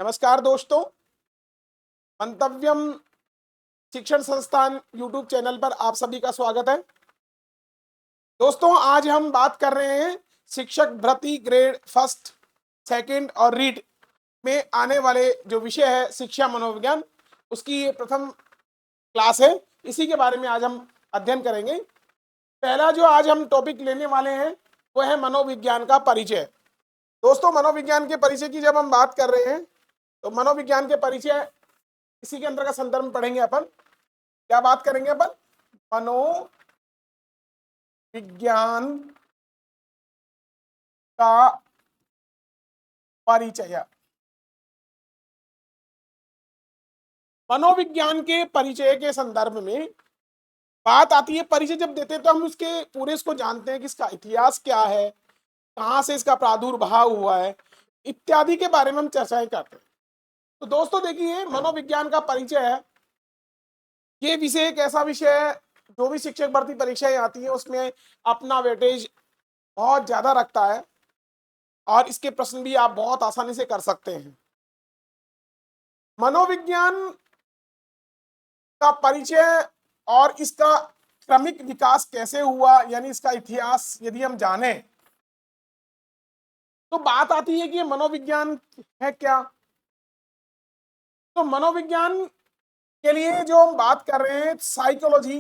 नमस्कार दोस्तों, मंतव्यम शिक्षण संस्थान यूट्यूब चैनल पर आप सभी का स्वागत है। दोस्तों, आज हम बात कर रहे हैं शिक्षक भर्ती ग्रेड फर्स्ट, सेकंड और रीड में आने वाले जो विषय है शिक्षा मनोविज्ञान, उसकी ये प्रथम क्लास है। इसी के बारे में आज हम अध्ययन करेंगे। पहला जो आज हम टॉपिक लेने वाले हैं वो है मनोविज्ञान का परिचय। दोस्तों, मनोविज्ञान के परिचय की जब हम बात कर रहे हैं तो मनोविज्ञान के परिचय इसी के अंदर का संदर्भ में पढ़ेंगे। अपन क्या बात करेंगे? अपन मनोविज्ञान का परिचय। मनोविज्ञान के परिचय के संदर्भ में बात आती है। परिचय जब देते हैं तो हम उसके पूरे इसको जानते हैं कि इसका इतिहास क्या है, कहाँ से इसका प्रादुर्भाव हुआ है, इत्यादि के बारे में हम चर्चाएं करते हैं। तो दोस्तों देखिए, मनोविज्ञान का परिचय है ये विषय एक ऐसा विषय है जो भी शिक्षक भर्ती परीक्षाएं आती है उसमें अपना वेटेज बहुत ज्यादा रखता है और इसके प्रश्न भी आप बहुत आसानी से कर सकते हैं। मनोविज्ञान का परिचय और इसका क्रमिक विकास कैसे हुआ, यानी इसका इतिहास यदि हम जाने तो बात आती है कि ये मनोविज्ञान है क्या। तो मनोविज्ञान के लिए जो हम बात कर रहे हैं साइकोलॉजी,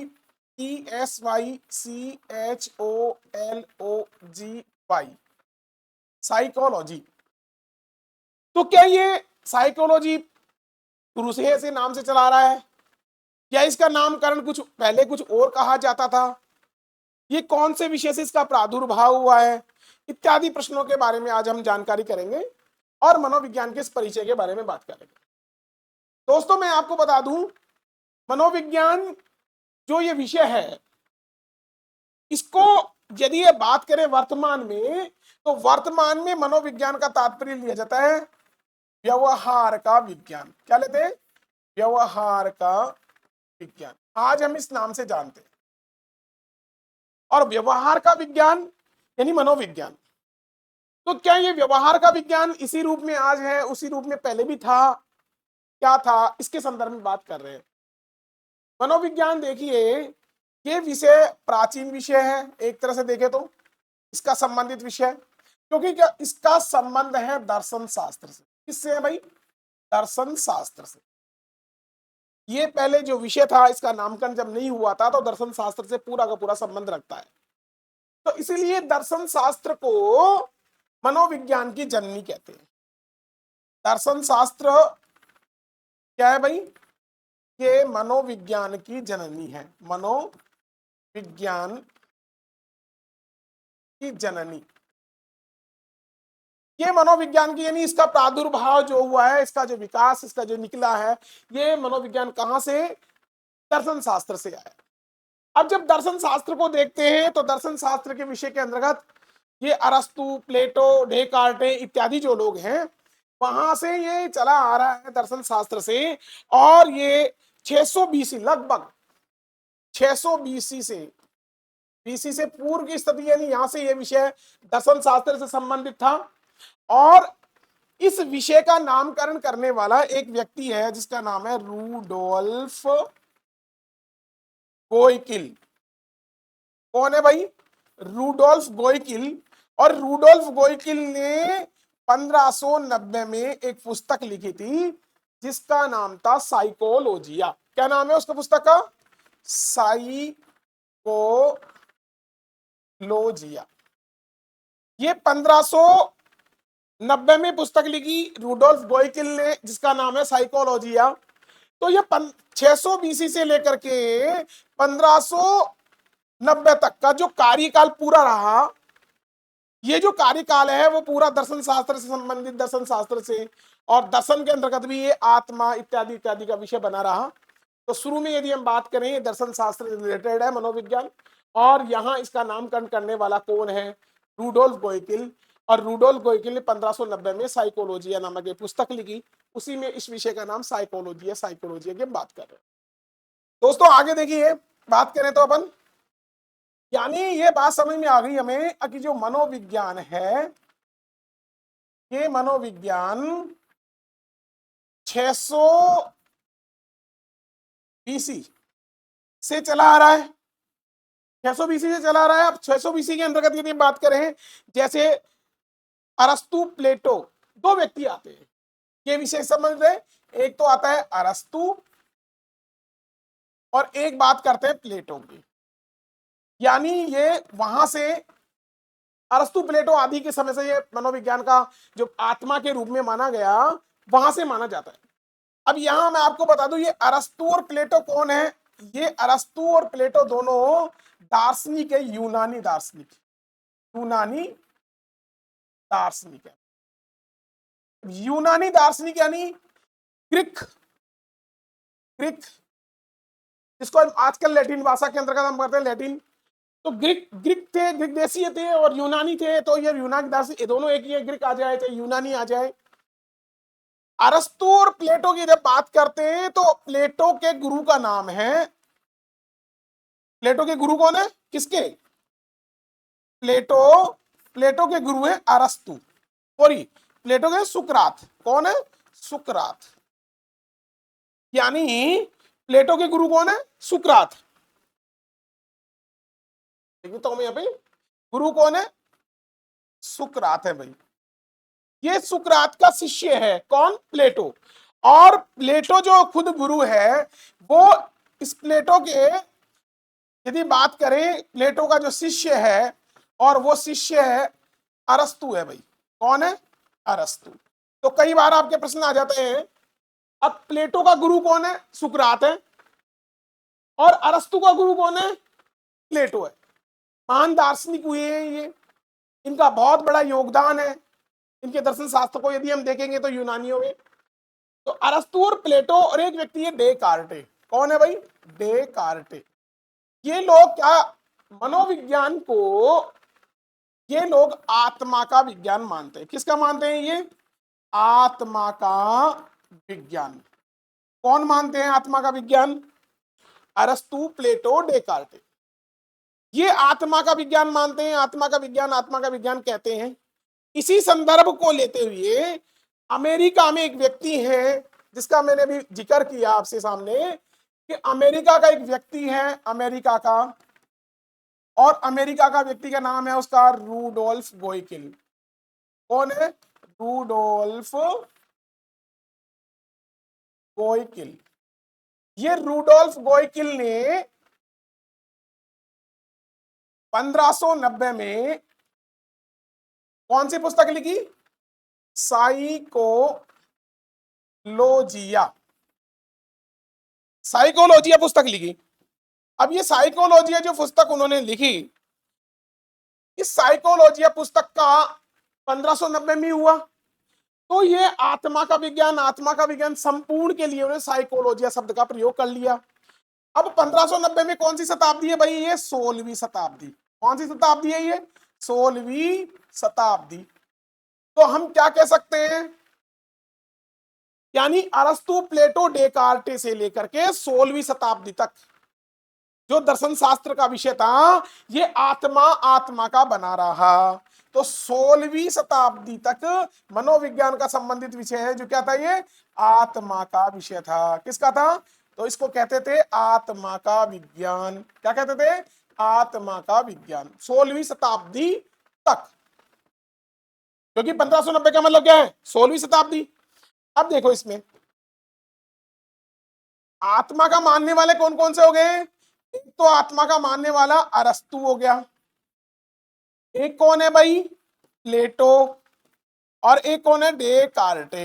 SYCHOLOGY, साइकोलॉजी। तो क्या ये साइकोलॉजी शुरू से ऐसे नाम से चला रहा है या इसका नामकरण कुछ पहले कुछ और कहा जाता था? ये कौन से विषय से इसका प्रादुर्भाव हुआ है, इत्यादि प्रश्नों के बारे में आज हम जानकारी करेंगे और मनोविज्ञान के इस परिचय के बारे में बात करेंगे। दोस्तों, मैं आपको बता दूं, मनोविज्ञान जो ये विषय है इसको यदि ये बात करें वर्तमान में तो वर्तमान में मनोविज्ञान का तात्पर्य लिया जाता है व्यवहार का विज्ञान। क्या लेते हैं? व्यवहार का विज्ञान। आज हम इस नाम से जानते हैं। और व्यवहार का विज्ञान यानी मनोविज्ञान। तो क्या ये व्यवहार का विज्ञान इसी रूप में आज है, उसी रूप में पहले भी था? क्या था, इसके संदर्भ में बात कर रहे हैं। मनोविज्ञान देखिए, ये विषय प्राचीन विषय है एक तरह से देखें तो, इसका संबंधित विषय, क्योंकि क्या इसका संबंध है दर्शन शास्त्र से। किससे है भाई? दर्शन शास्त्र से। ये पहले जो विषय था इसका नामकरण जब नहीं हुआ था तो दर्शन शास्त्र से पूरा का पूरा संबंध रखता है। तो इसीलिए दर्शन शास्त्र को मनोविज्ञान की जननी कहते हैं। दर्शन शास्त्र क्या है भाई? ये मनोविज्ञान की जननी है। मनोविज्ञान की जननी। ये मनोविज्ञान की यानी इसका प्रादुर्भाव जो हुआ है, इसका जो विकास, इसका जो निकला है, ये मनोविज्ञान कहां से? दर्शन शास्त्र से आया। अब जब दर्शन शास्त्र को देखते हैं तो दर्शन शास्त्र के विषय के अंतर्गत ये अरस्तु, प्लेटो, डेकार्टे इत्यादि जो लोग हैं वहां से ये चला आ रहा है दर्शन शास्त्र से। और ये 600 बीसी, लगभग 600 बीसी से पूर्व की स्थिति, यानी यहां से ये विषय दर्शन शास्त्र से संबंधित था। और इस विषय का नामकरण करने वाला एक व्यक्ति है जिसका नाम है रूडोल्फ गोइकिल। कौन है भाई? रूडोल्फ गोइकिल। और रूडोल्फ गोइकिल ने 1590 में एक पुस्तक लिखी थी जिसका नाम था साइकोलॉजिया। क्या नाम है उसका पुस्तक का? साइकोलॉजिया। ये 1590 में पुस्तक लिखी रूडोल्फ गोइकिल ने जिसका नाम है साइकोलॉजिया। तो ये 600 बीसी से लेकर के 1590 तक का जो कार्यकाल पूरा रहा, ये जो कार्यकाल है वो पूरा दर्शन शास्त्र से संबंधित, दर्शन शास्त्र से, और दर्शन के अंतर्गत भी ये आत्मा इत्यादि इत्यादि का विषय बना रहा। तो शुरू में यदि हम बात करें दर्शन शास्त्र से रिलेटेड है मनोविज्ञान, और यहाँ इसका नामकरण करने वाला कौन है? रूडोल्फ गोइकिल। और रूडोल्फ गोइकिल ने 1590 में साइकोलॉजिया नामक एक पुस्तक लिखी, उसी में इस विषय का नाम साइकोलॉजिया की हम बात कर रहे हैं। दोस्तों आगे देखिए, बात करें तो अपन, यानी ये बात समझ में आ गई हमें कि जो मनोविज्ञान है, ये मनोविज्ञान 600 बीसी से चला आ रहा है, 600 बीसी से चला आ रहा है। अब 600 बीसी के अंतर्गत यदि बात करें, जैसे अरस्तु प्लेटो, दो व्यक्ति आते हैं, ये विशेष संबंध है। एक तो आता है अरस्तु और एक बात करते हैं प्लेटो की, यानी ये वहां से अरस्तु प्लेटो आदि के समय से ये मनोविज्ञान का जो आत्मा के रूप में माना गया, वहां से माना जाता है। अब यहां मैं आपको बता दूं, ये अरस्तु और प्लेटो कौन है? ये अरस्तु और प्लेटो दोनों दार्शनिक है, यूनानी दार्शनिक, यूनानी दार्शनिक है। यूनानी दार्शनिक यानी ग्रीक, ग्रीक जिसको हम आजकल लैटिन भाषा के अंतर्गत हम करते हैं लैटिन। तो ग्रीक ग्रीक थे, ग्रीक देशीय थे और यूनानी थे, तो ये यूनानी दार्शनिक, ये दोनों एक ही है, ग्रीक आ जाए चाहे यूनानी आ जाए। अरस्तु और प्लेटो की जब बात करते हैं तो प्लेटो के गुरु का नाम है, प्लेटो के गुरु कौन है? किसके? प्लेटो, प्लेटो के गुरु है अरस्तु, सॉरी प्लेटो के सुकरात। कौन है? सुकरात। यानी प्लेटो के गुरु कौन है? सुकरात। तो यहाँ पे गुरु कौन है? सुकरात है भाई। ये सुकरात का शिष्य है, कौन? प्लेटो। और प्लेटो जो खुद गुरु है, वो इस प्लेटो के यदि बात करें, प्लेटो का जो शिष्य है और वो शिष्य है अरस्तु है भाई। कौन है? अरस्तु। तो कई बार आपके प्रश्न आ जाते हैं, अब प्लेटो का गुरु कौन है? सुकरात है, और अरस्तु का गुरु कौन है? प्लेटो है। महान दार्शनिक हुए हैं ये, इनका बहुत बड़ा योगदान है। इनके दर्शन शास्त्र को यदि हम देखेंगे तो यूनानियों में, तो अरस्तु और प्लेटो और एक व्यक्ति है डेकार्टे। कौन है भाई? डेकार्टे। ये लोग क्या, मनोविज्ञान को ये लोग आत्मा का विज्ञान मानते हैं। किसका मानते हैं ये? आत्मा का विज्ञान। कौन मानते हैं आत्मा का विज्ञान? अरस्तु, प्लेटो, डेकार्टे। ये आत्मा का विज्ञान मानते हैं, आत्मा का विज्ञान कहते हैं। इसी संदर्भ को लेते हुए अमेरिका में एक व्यक्ति है जिसका मैंने भी जिक्र किया आपसे सामने, कि अमेरिका का एक व्यक्ति है, अमेरिका का, और अमेरिका का व्यक्ति का नाम है उसका रूडोल्फ गोइकिल। कौन है? रूडोल्फ गोइकिल। ये रूडोल्फ गोइकिल ने 1590 में कौन सी पुस्तक लिखी? साइकोलॉजिया, साइकोलॉजिया पुस्तक लिखी। अब ये साइकोलॉजिया जो पुस्तक उन्होंने लिखी, इस साइकोलॉजिया पुस्तक का 1590 में हुआ। तो ये आत्मा का विज्ञान संपूर्ण के लिए उन्होंने साइकोलॉजिया शब्द का प्रयोग कर लिया। अब 1590 में कौन सी शताब्दी है भाई? ये 16वीं शताब्दी। कौन सी शताब्दी है ये? 16वीं शताब्दी। तो हम क्या कह सकते हैं, यानी अरस्तु, प्लेटो, डेकार्टे से लेकर के 16वीं शताब्दी तक जो दर्शन शास्त्र का विषय था, ये आत्मा का बना रहा। तो 16वीं शताब्दी तक मनोविज्ञान का संबंधित विषय है जो क्या था? ये आत्मा का विषय था। किसका था? तो इसको कहते थे आत्मा का विज्ञान। क्या कहते थे? आत्मा का विज्ञान। 16वीं शताब्दी तक, क्योंकि 1590 का मतलब क्या है? 16वीं शताब्दी। अब देखो इसमें आत्मा का मानने वाले कौन कौन से हो गए? एक तो आत्मा का मानने वाला अरस्तु हो गया, एक कौन है भाई? प्लेटो, और एक कौन है? डेकार्टे।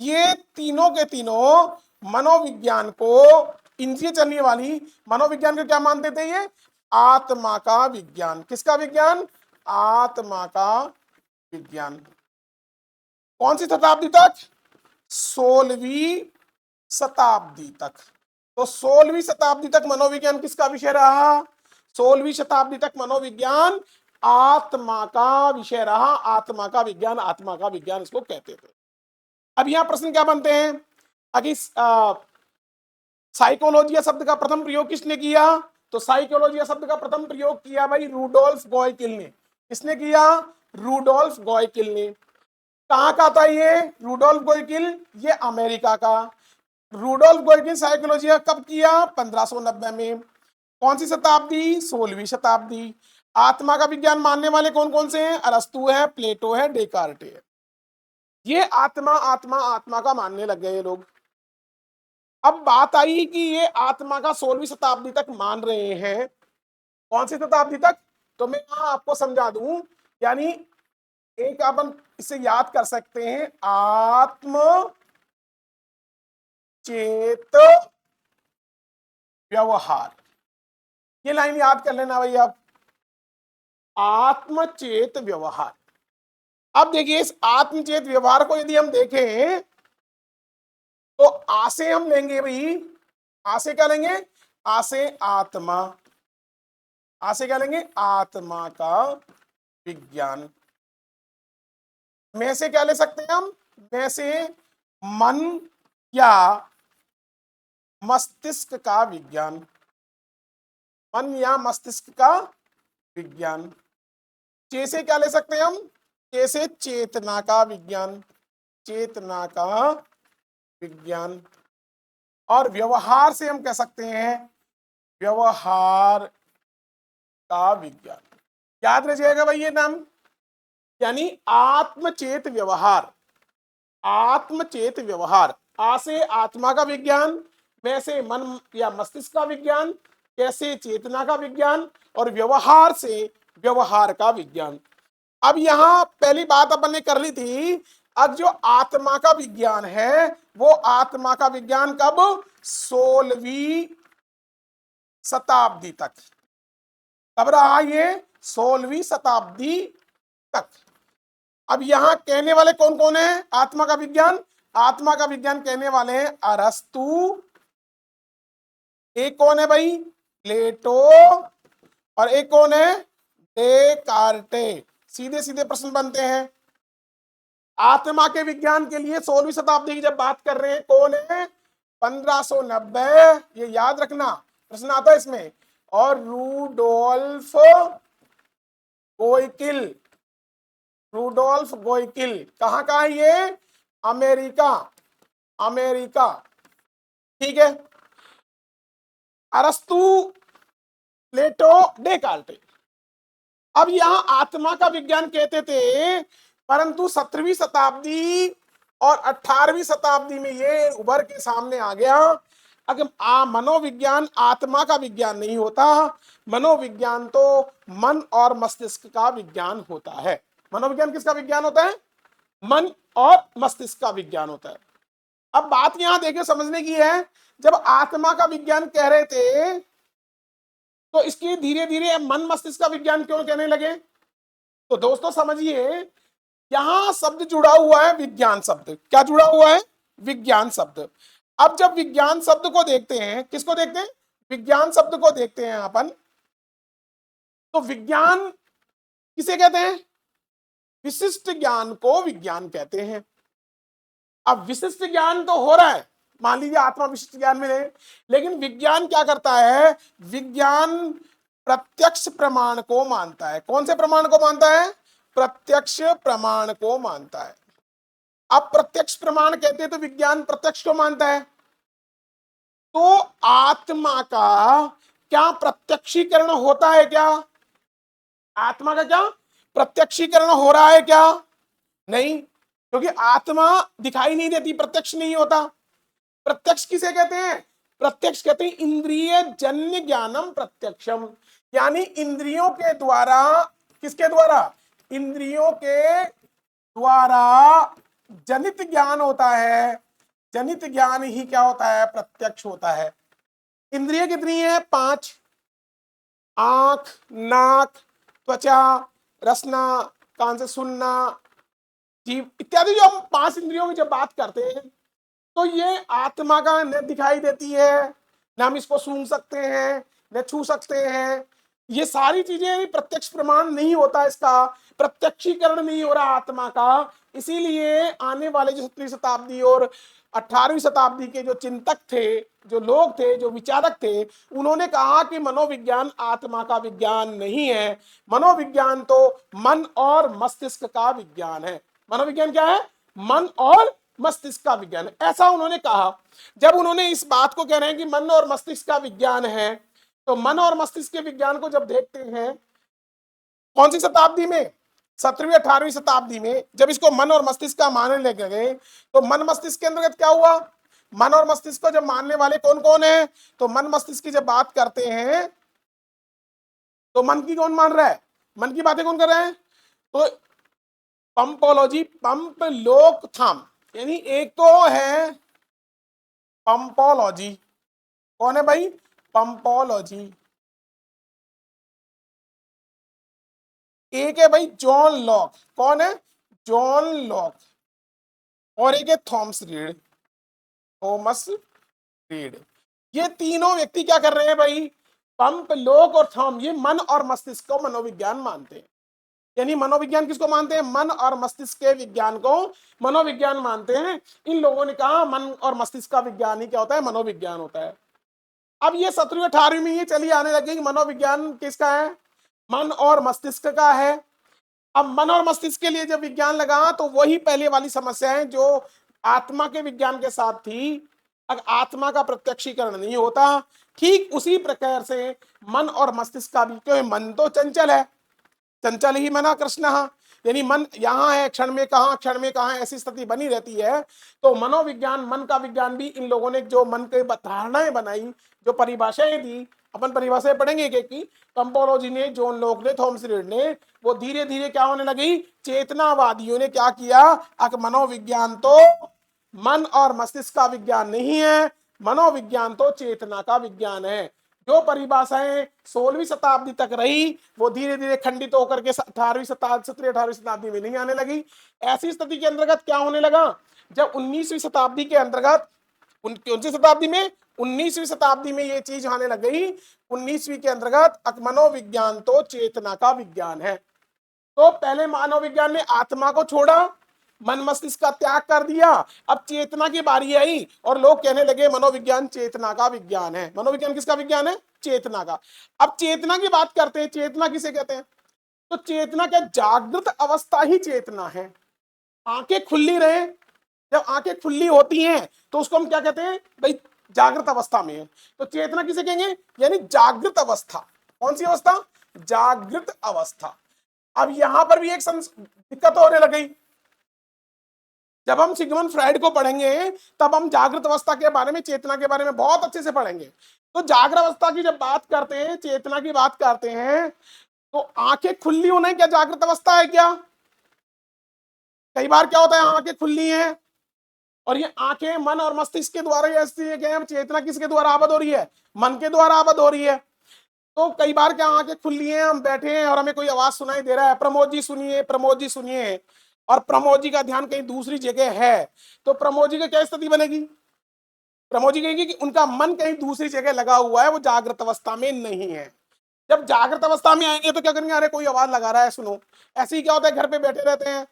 ये तीनों के तीनों मनोविज्ञान को, इंद्रिय चलने वाली मनोविज्ञान को क्या मानते थे? ये आत्मा का विज्ञान। किसका विज्ञान? आत्मा का विज्ञान। कौन सी शताब्दी तक? 16वीं शताब्दी तक। तो 16वीं शताब्दी तक मनोविज्ञान किसका विषय रहा? 16वीं शताब्दी तक मनोविज्ञान आत्मा का विषय रहा। आत्मा का विज्ञान इसको कहते थे। अब यहां प्रश्न क्या बनते हैं? अगर साइकोलॉजिया शब्द का प्रथम प्रयोग किसने किया? तो साइकोलॉजिया शब्द का प्रथम प्रयोग किया भाई रूडोल्फ गोइकिल ने। किसने किया? रूडोल्फ गोइकिल ने। कहाँ का था ये? रूडोल्फ गोइकिल, ये अमेरिका का। रूडोल्फ गोइकिल साइकोलॉजी कब किया? 1590 में। कौन सी शताब्दी? 16वीं शताब्दी। आत्मा का विज्ञान मानने वाले कौन कौन से हैं? अरस्तु है, प्लेटो है, डेकार्ट है। ये आत्मा आत्मा आत्मा का मानने लग गए ये लोग। अब बात आई कि ये आत्मा का 16वीं शताब्दी तक मान रहे हैं। कौन सी शताब्दी तक? तो मैं यहां आपको समझा दूं, यानी एक अपन इसे याद कर सकते हैं, आत्म चेत व्यवहार। ये लाइन याद कर लेना भाई आप, आत्मचेत व्यवहार। अब देखिए इस आत्मचेत व्यवहार को यदि हम देखें तो आ से हम लेंगे भाई, आ से क्या लेंगे? आ से आत्मा, आ से क्या लेंगे? आत्मा का विज्ञान। मैं से क्या ले सकते हैं हम? मैं से मन या मस्तिष्क का विज्ञान, मन या मस्तिष्क का विज्ञान। चे से क्या ले सकते हैं हम? चे से चेतना का विज्ञान, चेतना का विज्ञान। और व्यवहार से हम कह सकते हैं व्यवहार का विज्ञान। याद रह जाएगा भाई ये नाम, यानी आत्मचेत व्यवहार, आत्मचेत व्यवहार। आ से आत्मा का विज्ञान, मैं से मन या मस्तिष्क का विज्ञान, कैसे चेतना का विज्ञान, और व्यवहार से व्यवहार का विज्ञान। अब यहां पहली बात अपन ने कर ली थी, अब जो आत्मा का विज्ञान है वो आत्मा का विज्ञान कब? 16वीं शताब्दी तक। कब रहा ये? 16वीं शताब्दी तक। अब यहां कहने वाले कौन कौन है आत्मा का विज्ञान? आत्मा का विज्ञान कहने वाले हैं अरस्तु, एक कौन है भाई? प्लेटो, और एक कौन है? डेकार्टे। सीधे सीधे प्रश्न बनते हैं। आत्मा के विज्ञान के लिए 16वीं शताब्दी की जब बात कर रहे हैं, कौन है? 1590, ये याद रखना, प्रश्न आता है इसमें। और रूडोल्फ गोइकिल, रूडोल्फ गोइकिल कहाँ का है ये? America, America. ठीक है। अरस्तु, प्लेटो, डेकार्टे। अब यहां आत्मा का विज्ञान कहते थे, परंतु 17वीं शताब्दी और 18वीं शताब्दी में ये उभर के सामने आ गया, अगर मनोविज्ञान आत्मा का विज्ञान नहीं होता, मनोविज्ञान तो मन और मस्तिष्क का विज्ञान होता है। मनोविज्ञान किसका विज्ञान होता है? मन और मस्तिष्क का विज्ञान होता है। अब बात यहां देखिए समझने की है, जब आत्मा का विज्ञान कह रहे थे तो इसके धीरे धीरे मन मस्तिष्क का विज्ञान क्यों कहने लगे? तो दोस्तों समझिए, यहां शब्द जुड़ा हुआ है विज्ञान शब्द। क्या जुड़ा हुआ है? विज्ञान शब्द। अब जब विज्ञान शब्द को देखते हैं, किसको देखते हैं? विज्ञान शब्द को देखते हैं अपन, तो विज्ञान किसे कहते हैं? विशिष्ट ज्ञान को विज्ञान कहते हैं। अब विशिष्ट ज्ञान तो हो रहा है, मान लीजिए आत्मा विशिष्ट ज्ञान में है, लेकिन विज्ञान क्या करता है? विज्ञान प्रत्यक्ष प्रमाण को मानता है। कौन से प्रमाण को मानता है? प्रत्यक्ष प्रमाण को मानता है। अब प्रत्यक्ष प्रमाण कहते हैं तो विज्ञान प्रत्यक्ष को मानता है, तो आत्मा का क्या प्रत्यक्षीकरण होता है क्या? आत्मा का क्या प्रत्यक्षीकरण हो रहा है क्या? नहीं, क्योंकि आत्मा दिखाई नहीं देती, प्रत्यक्ष नहीं होता। प्रत्यक्ष किसे कहते हैं? प्रत्यक्ष कहते हैं इंद्रिय जन्य ज्ञानम प्रत्यक्षम, यानी इंद्रियों के द्वारा, किसके द्वारा? इंद्रियों के द्वारा जनित ज्ञान होता है। जनित ज्ञान ही क्या होता है? प्रत्यक्ष होता है। इंद्रिय कितनी है? 5, आंख, नाक, त्वचा, रसना, कान से सुनना, जीव इत्यादि। जो हम 5 इंद्रियों की जब बात करते हैं तो ये आत्मा का न दिखाई देती है, न हम इसको सूंघ सकते हैं, न छू सकते हैं। ये सारी चीजें प्रत्यक्ष प्रमाण नहीं होता, इसका प्रत्यक्षीकरण नहीं हो रहा आत्मा का। इसीलिए आने वाले जो 17वीं शताब्दी और 18वीं शताब्दी के जो चिंतक थे, जो लोग थे, जो विचारक थे, उन्होंने कहा कि मनोविज्ञान आत्मा का विज्ञान नहीं है, मनोविज्ञान तो मन और मस्तिष्क का विज्ञान है। मनोविज्ञान क्या है? मन और मस्तिष्क का विज्ञान है, ऐसा उन्होंने कहा। जब उन्होंने इस बात को कह रहे हैं कि मन और मस्तिष्क का विज्ञान है, तो मन और मस्तिष्क के विज्ञान को जब देखते हैं कौन सी शताब्दी में, 17वीं 18वीं शताब्दी में, जब इसको मन और मस्तिष्क का मानने लगे गए, तो मन मस्तिष्क के अंतर्गत क्या हुआ? मन और मस्तिष्क को जब मानने वाले कौन कौन है? तो मन मस्तिष्क की जब बात करते हैं तो मन की कौन मान रहा है? मन की बातें कौन कर रहे हैं? तो पंपोलॉजी, पंप लोक थाम, यानी एक तो है पंपोलॉजी, कौन है भाई? पंपोलॉजी। एक है भाई जॉन लॉक, कौन है? John Locke. और एक है थॉमस रीड, थॉमस रीड। ये तीनों व्यक्ति क्या कर रहे हैं भाई? पंप लोक और थॉम, ये मन और मस्तिष्क को मनोविज्ञान मानते हैं। यानी मनोविज्ञान किसको मानते हैं? मन और मस्तिष्क के विज्ञान को मनोविज्ञान मानते हैं। इन लोगों ने कहा मन और मस्तिष्क का विज्ञान ही क्या होता है? मनोविज्ञान होता है। अब ये 17वीं 18वीं में ये चलिए आने लगे कि मनोविज्ञान किसका है? मन और मस्तिष्क का है। अब मन और मस्तिष्क के लिए जब विज्ञान लगा तो वही पहले वाली समस्या है जो आत्मा के विज्ञान के साथ थी। अगर आत्मा का प्रत्यक्षीकरण नहीं होता, ठीक उसी प्रकार से मन और मस्तिष्क का भी, क्योंकि मन तो चंचल है, चंचल ही मना कृष्ण, यानी मन यहाँ है क्षण में कहाँ, क्षण में कहाँ, ऐसी स्थिति बनी रहती है। तो मनोविज्ञान, मन का विज्ञान भी इन लोगों ने जो मन के धारणाएं बनाई, जो परिभाषाएं दी, अपन परिभाषाएं पढ़ेंगे एक एक की। पंपोलॉजी ने, जॉन लॉक ने, थॉमस रीड ने, वो धीरे धीरे क्या होने लगी? चेतनावादियों ने क्या किया? मनोविज्ञान तो मन और मस्तिष्क का विज्ञान नहीं है, मनोविज्ञान तो चेतना का विज्ञान है। जो परिभाषाएं 16वीं शताब्दी तक रही वो धीरे धीरे खंडित होकर के 18वीं शताब्दी, 17वीं 18वीं शताब्दी में नहीं आने लगी। ऐसी स्थिति के अंतर्गत क्या होने लगा? जब 19वीं शताब्दी के अंतर्गत, कौन सी शताब्दी में? 19वीं शताब्दी में ये चीज आने लग गई। 19वीं के अंतर्गत मनोविज्ञान तो चेतना का विज्ञान है। तो पहले मनोविज्ञान ने आत्मा को छोड़ा, मन मस्तिष्क का त्याग कर दिया। अब चेतना की बारी आई और लोग कहने लगे मनोविज्ञान चेतना का विज्ञान है। मनोविज्ञान किसका विज्ञान है? चेतना का। अब चेतना की बात करते हैं, चेतना किसे कहते हैं? तो चेतना क्या? जागृत अवस्था ही चेतना है। आंखें खुली रहे, जब आंखें खुली होती हैं तो उसको हम क्या कहते हैं भाई? जागृत अवस्था में है। तो चेतना किसे कहेंगे? यानी जागृत अवस्था। कौन सी अवस्था? जागृत अवस्था। अब यहां पर भी एक दिक्कत होने लग गई। जब हम सिगमंड फ्राइड को पढ़ेंगे तब हम जागृत अवस्था के बारे में, चेतना के बारे में बहुत अच्छे से पढ़ेंगे। तो जागृत अवस्था की जब बात करते हैं, चेतना की बात करते हैं, तो आंखें खुली होना क्या जागृत अवस्था है क्या? कई बार क्या होता है, आंखें खुली हैं और ये आंखें मन और मस्तिष्क के द्वारा, ऐसी है कि चेतना किसके द्वारा आबद्ध हो रही है? मन के द्वारा आबद्ध हो रही है। तो कई बार क्या आंखें खुली हैं, हम बैठे हैं और हमें कोई आवाज सुनाई दे रहा है, प्रमोद जी सुनिए, प्रमोद जी सुनिए, और प्रमोद जी का ध्यान कहीं दूसरी जगह है, तो प्रमोद जी की क्या स्थिति बनेगी? प्रमोद जी कहेंगे कि उनका मन कहीं दूसरी जगह लगा हुआ है, वो जागृत अवस्था में नहीं है। जब जागृत अवस्था में आएंगे तो क्या करेंगे? अरे कोई आवाज लगा रहा है, सुनो। ऐसे ही क्या होता है, घर पे बैठे रहते हैं,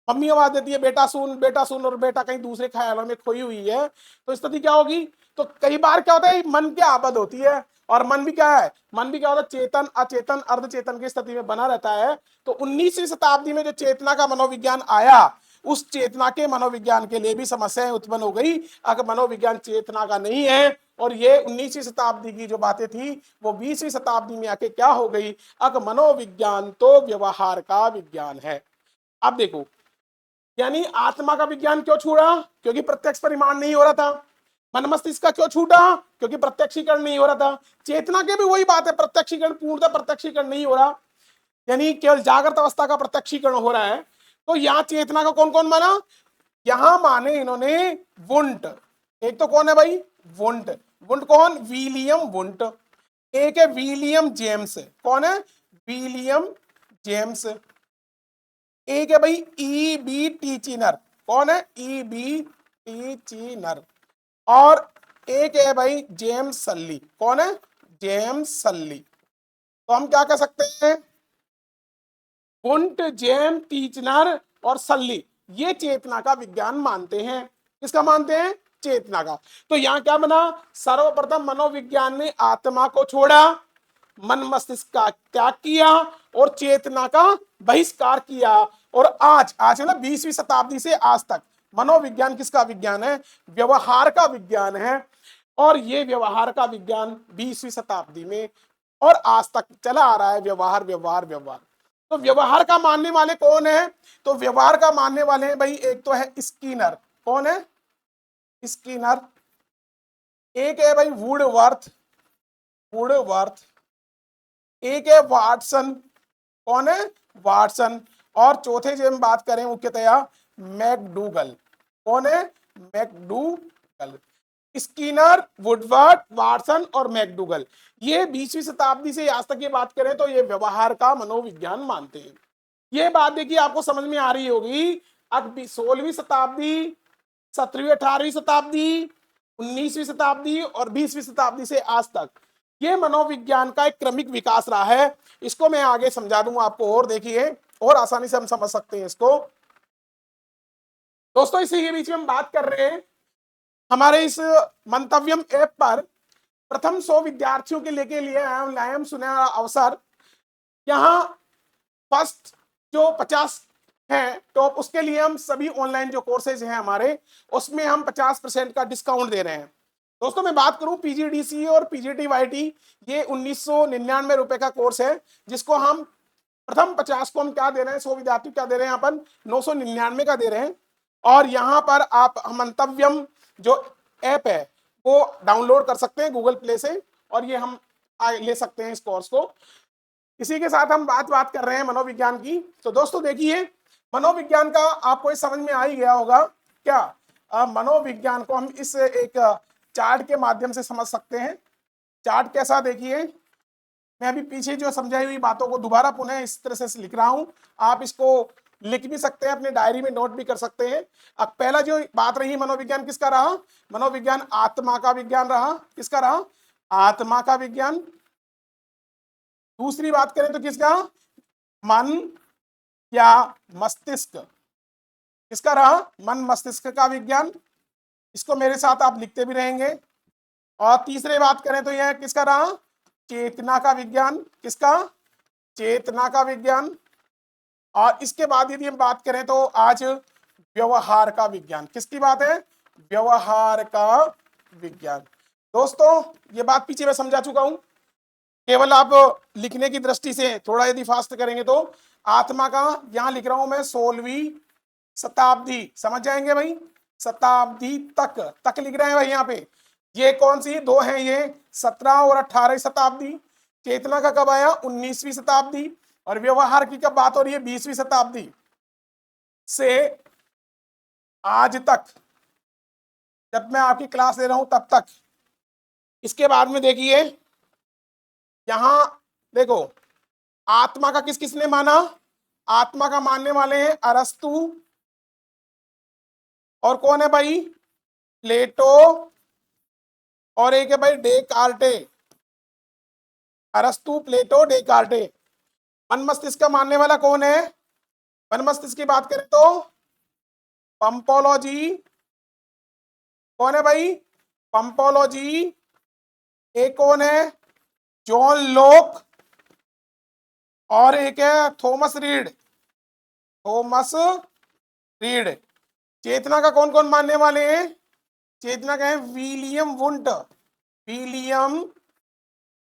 मम्मी आवाज देती है बेटा सुन, बेटा सुन, और बेटा कहीं दूसरे ख्यालों में खोई हुई है, तो स्थिति क्या होगी? तो कई बार क्या होता है, मन की आबद होती है, और मन भी क्या है? मन भी क्या होता है? चेतन, अचेतन, अर्धचेतन की स्थिति में बना रहता है। तो 19वीं शताब्दी में जो चेतना का मनोविज्ञान आया, उस चेतना के मनोविज्ञान के लिए भी समस्याएं उत्पन्न हो गई। अगर मनोविज्ञान चेतना का नहीं है, और ये 19वीं शताब्दी की जो बातें थी वो 20वीं शताब्दी में आके क्या हो गई? अगर मनोविज्ञान तो व्यवहार का विज्ञान है। अब देखो, यानी आत्मा का विज्ञान क्यों छूटा? क्योंकि प्रत्यक्ष परिमाण नहीं हो रहा था। मन मस्तिष्क का क्यों छूटा? क्योंकि प्रत्यक्षीकरण नहीं हो रहा था। चेतना के भी वही बात है, प्रत्यक्षीकरण, पूर्णतः प्रत्यक्षीकरण नहीं हो रहा, यानी केवल जागृत अवस्था का प्रत्यक्षीकरण हो रहा है। तो यहाँ चेतना का कौन कौन माना? यहां माने इन्होंने वुंट। एक तो कौन है भाई? वुंट। वुंट कौन? William Wundt. एक है विलियम जेम्स। कौन है? William James. एक है भाई ई बी टीचिनर। कौन है? E B Titchener. और एक है भाई जेम्स सल्ली। कौन है? James Sully. तो हम क्या कह सकते हैं? वुंट, जेम, टीचनर और सल्ली, ये चेतना का विज्ञान मानते हैं। किसका मानते हैं? चेतना का। तो यहां क्या बना? सर्वप्रथम मनोविज्ञान ने आत्मा को छोड़ा, मन मस्तिष्क का त्याग किया और चेतना का बहिष्कार किया। और आज आज मतलब 20वीं शताब्दी से आज तक मनोविज्ञान किसका विज्ञान है? व्यवहार का विज्ञान है। और ये व्यवहार का विज्ञान 20वीं शताब्दी में और आज तक चला आ रहा है, व्यवहार व्यवहार व्यवहार। तो व्यवहार का मानने वाले कौन है? तो व्यवहार का मानने वाले हैं भाई, एक तो है स्किनर। कौन है? स्किनर। एक है भाई वुडवर्थ, वुडवर्थ। एक है वाटसन। कौन है? वाटसन। और चौथे से हम बात करें मुख्यतया मैकडूगल। कौन है? मैकडूगल। स्किनर, वुडवर्थ, वाटसन और मैकडूगल, ये 20वीं शताब्दी से आज तक ये बात करें तो ये व्यवहार का मनोविज्ञान मानते हैं। ये बात देखिए आपको समझ में आ रही होगी। अब 16वीं शताब्दी, 17वीं 18वीं शताब्दी, 19वीं शताब्दी और 20वीं शताब्दी से आज तक ये मनोविज्ञान का एक क्रमिक विकास रहा है। इसको मैं आगे समझा दूंगा आपको, और देखिए और आसानी से हम समझ सकते हैं इसको। दोस्तों इसी के बीच में हम बात कर रहे हैं हमारे इस मंतव्यम ऐप पर प्रथम 100 विद्यार्थियों के लेके लिए लायम सुनहरा अवसर। यहाँ फर्स्ट जो 50 हैं टॉप, उसके लिए हम सभी ऑनलाइन जो कोर्सेज हैं हमारे, उसमें हम 50% का डिस्काउंट दे रहे हैं। दोस्तों मैं बात करूं पीजीडीसी और पीजीटीवाईटी, ये 1999 रुपए का कोर्स है, जिसको हम प्रथम 50 को हम क्या दे रहे हैं, 100 विद्यार्थी क्या दे रहे हैं अपन, 999 का दे रहे हैं। और यहाँ पर आप मंतव्यम जो ऐप है वो डाउनलोड कर सकते हैं गूगल प्ले से, और ये हम ले सकते हैं इस कोर्स को। इसी के साथ हम बात कर रहे हैं मनोविज्ञान की। तो दोस्तों देखिए, मनोविज्ञान का आपको ये समझ में आ ही गया होगा क्या। मनोविज्ञान को हम इस एक चार्ट के माध्यम से समझ सकते हैं। चार्ट कैसा, देखिए मैं अभी पीछे जो समझाई हुई बातों को दोबारा पुनः इस तरह से लिख रहा हूं। आप इसको लिख भी सकते हैं, अपने डायरी में नोट भी कर सकते हैं। अब पहला जो बात रही, मनोविज्ञान किसका रहा? मनोविज्ञान आत्मा का विज्ञान रहा। किसका रहा? आत्मा का विज्ञान। दूसरी बात करें तो किसका? मन या मस्तिष्क। किसका रहा? मन मस्तिष्क का विज्ञान। इसको मेरे साथ आप लिखते भी रहेंगे। और तीसरी बात करें तो यह किसका रहा? चेतना का विज्ञान। किसका? चेतना का विज्ञान। और इसके बाद यदि हम बात करें तो आज व्यवहार का विज्ञान। किसकी बात है? व्यवहार का विज्ञान। दोस्तों ये बात पीछे मैं समझा चुका हूं, केवल आप लिखने की दृष्टि से थोड़ा यदि फास्ट करेंगे तो आत्मा का यहां लिख रहा हूं मैं 16वीं शताब्दी, समझ जाएंगे भाई, शताब्दी तक लिख रहे हैं भाई यहाँ पे। ये कौन सी दो हैं? ये 17 और 18वीं शताब्दी। चेतना का कब आया? 19वीं शताब्दी। और व्यवहार की कब बात हो रही है? 20वीं शताब्दी से आज तक, जब मैं आपकी क्लास ले रहा हूं तब तक। इसके बाद में देखिए यहां देखो, आत्मा का किस किसने माना? आत्मा का मानने वाले हैं अरस्तु, और कौन है भाई? प्लेटो, और एक है भाई डेकार्टे। अरस्तु, प्लेटो, डेकार्टे। मन मस्तिष्क का मानने वाला कौन है? मन मस्तिष्क की बात करें तो पंपोलॉजी। कौन है भाई? पंपोलॉजी। एक कौन है? John Locke. और एक है थॉमस रीड, थॉमस रीड। चेतना का कौन कौन मानने वाले हैं? चेतना का है William Wundt, William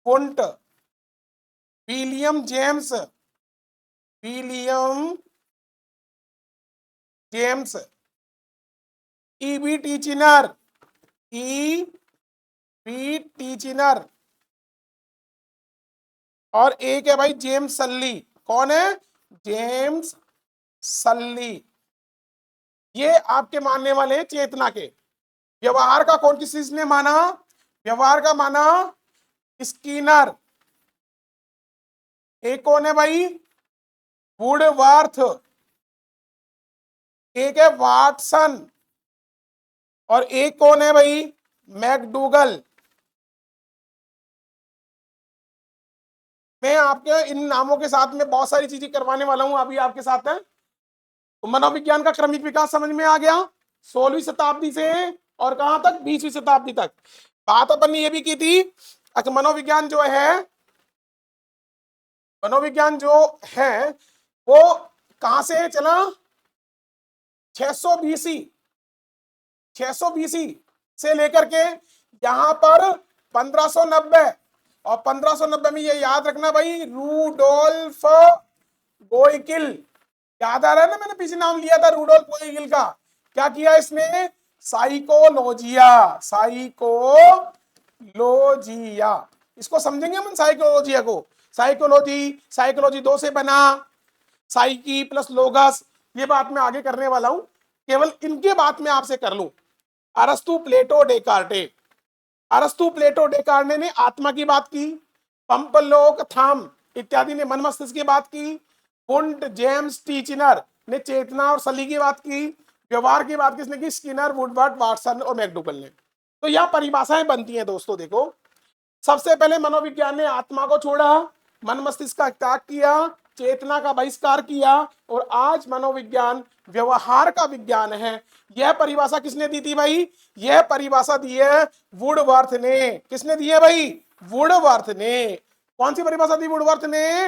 Wundt, William James, William James, E B Titchener, E B Titchener. और एक है भाई जेम्स सल्ली। कौन है? James Sully. ये आपके मानने वाले हैं चेतना के। व्यवहार का कौन किस चीज ने माना? व्यवहार का माना स्किनर। एक कौन है भाई? वुडवर्थ। एक है वाटसन। और एक कौन है भाई? मैकडूगल। मैं आपके इन नामों के साथ में बहुत सारी चीजें करवाने वाला हूं अभी आपके साथ है। तो मनोविज्ञान का क्रमिक विकास समझ में आ गया, 16वीं शताब्दी से और कहां तक? 20वीं शताब्दी तक। बात अपन ने ये भी की थी, मनोविज्ञान जो है वो कहां से चला? 600 बीसी, 600 बीसी से लेकर के यहां पर 1590, और 1590 में ये याद रखना भाई, रूडोल्फ गोइकिल, याद आ रहा है ना, मैंने पीछे नाम लिया था रूडोल्फ गोइकिल का। क्या किया इसने? साइकोलॉजिया, साइकोलॉजिया, इसको समझेंगे हम साइकोलॉजिया को। साइकोलॉजी, साइकोलॉजी दो से बना, साइकी प्लस लोगस, ये बात मैं आगे करने वाला हूं, केवल इनके बात में आपसे कर लूं। अरस्तु, प्लेटो, डेकार्टे। अरस्तु, प्लेटो, डेकार्टे ने आत्मा की बात की, पंपलोक, थाम इत्यादि ने मन मस्तिष्क की बात की, वुंड, जेम्स, टीचिनर ने चेतना और सली की बात की, व्यवहार की बात किसने की? स्किनर, वुडवर्ड, वाटसन और मैकडूगल ने। तो यह परिभाषाएं बनती हैं दोस्तों। देखो, सबसे पहले मनोविज्ञान ने आत्मा को छोड़ा, मन मस्तिष्क का त्याग किया, चेतना का बहिष्कार किया, और आज मनोविज्ञान व्यवहार का विज्ञान है। यह परिभाषा किसने दी थी भाई? यह परिभाषा दी है वुडवर्थ ने। किसने दी है भाई? वुडवर्थ ने। कौन सी परिभाषा दी वुडवर्थ ने?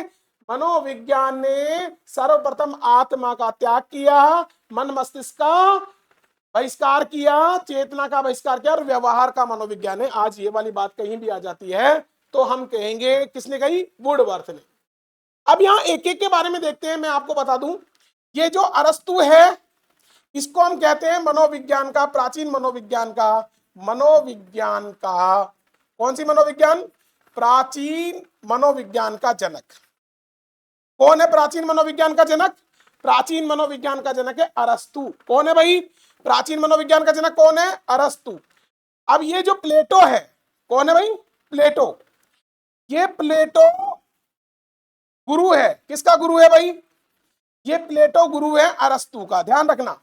मनोविज्ञान ने सर्वप्रथम आत्मा का त्याग किया, मन मस्तिष्क का बहिष्कार किया, चेतना का बहिष्कार किया, और व्यवहार का मनोविज्ञान है। आज ये वाली बात कहीं भी आ जाती है तो हम कहेंगे किसने कही? वुडवर्थ ने। अब यहां एक एक के बारे में देखते हैं। मैं आपको बता दूं, ये जो अरस्तु है, इसको हम कहते हैं मनोविज्ञान का, प्राचीन मनोविज्ञान का, मनोविज्ञान का कौन सी मनोविज्ञान? प्राचीन मनोविज्ञान का जनक। कौन है प्राचीन मनोविज्ञान का जनक? प्राचीन मनोविज्ञान का जनक है अरस्तु। कौन है भाई प्राचीन मनोविज्ञान का जनक? कौन है? अरस्तु। अब ये जो प्लेटो है, कौन है भाई? प्लेटो। ये प्लेटो गुरु है। किसका गुरु है भाई? ये प्लेटो गुरु है अरस्तु का, ध्यान रखना।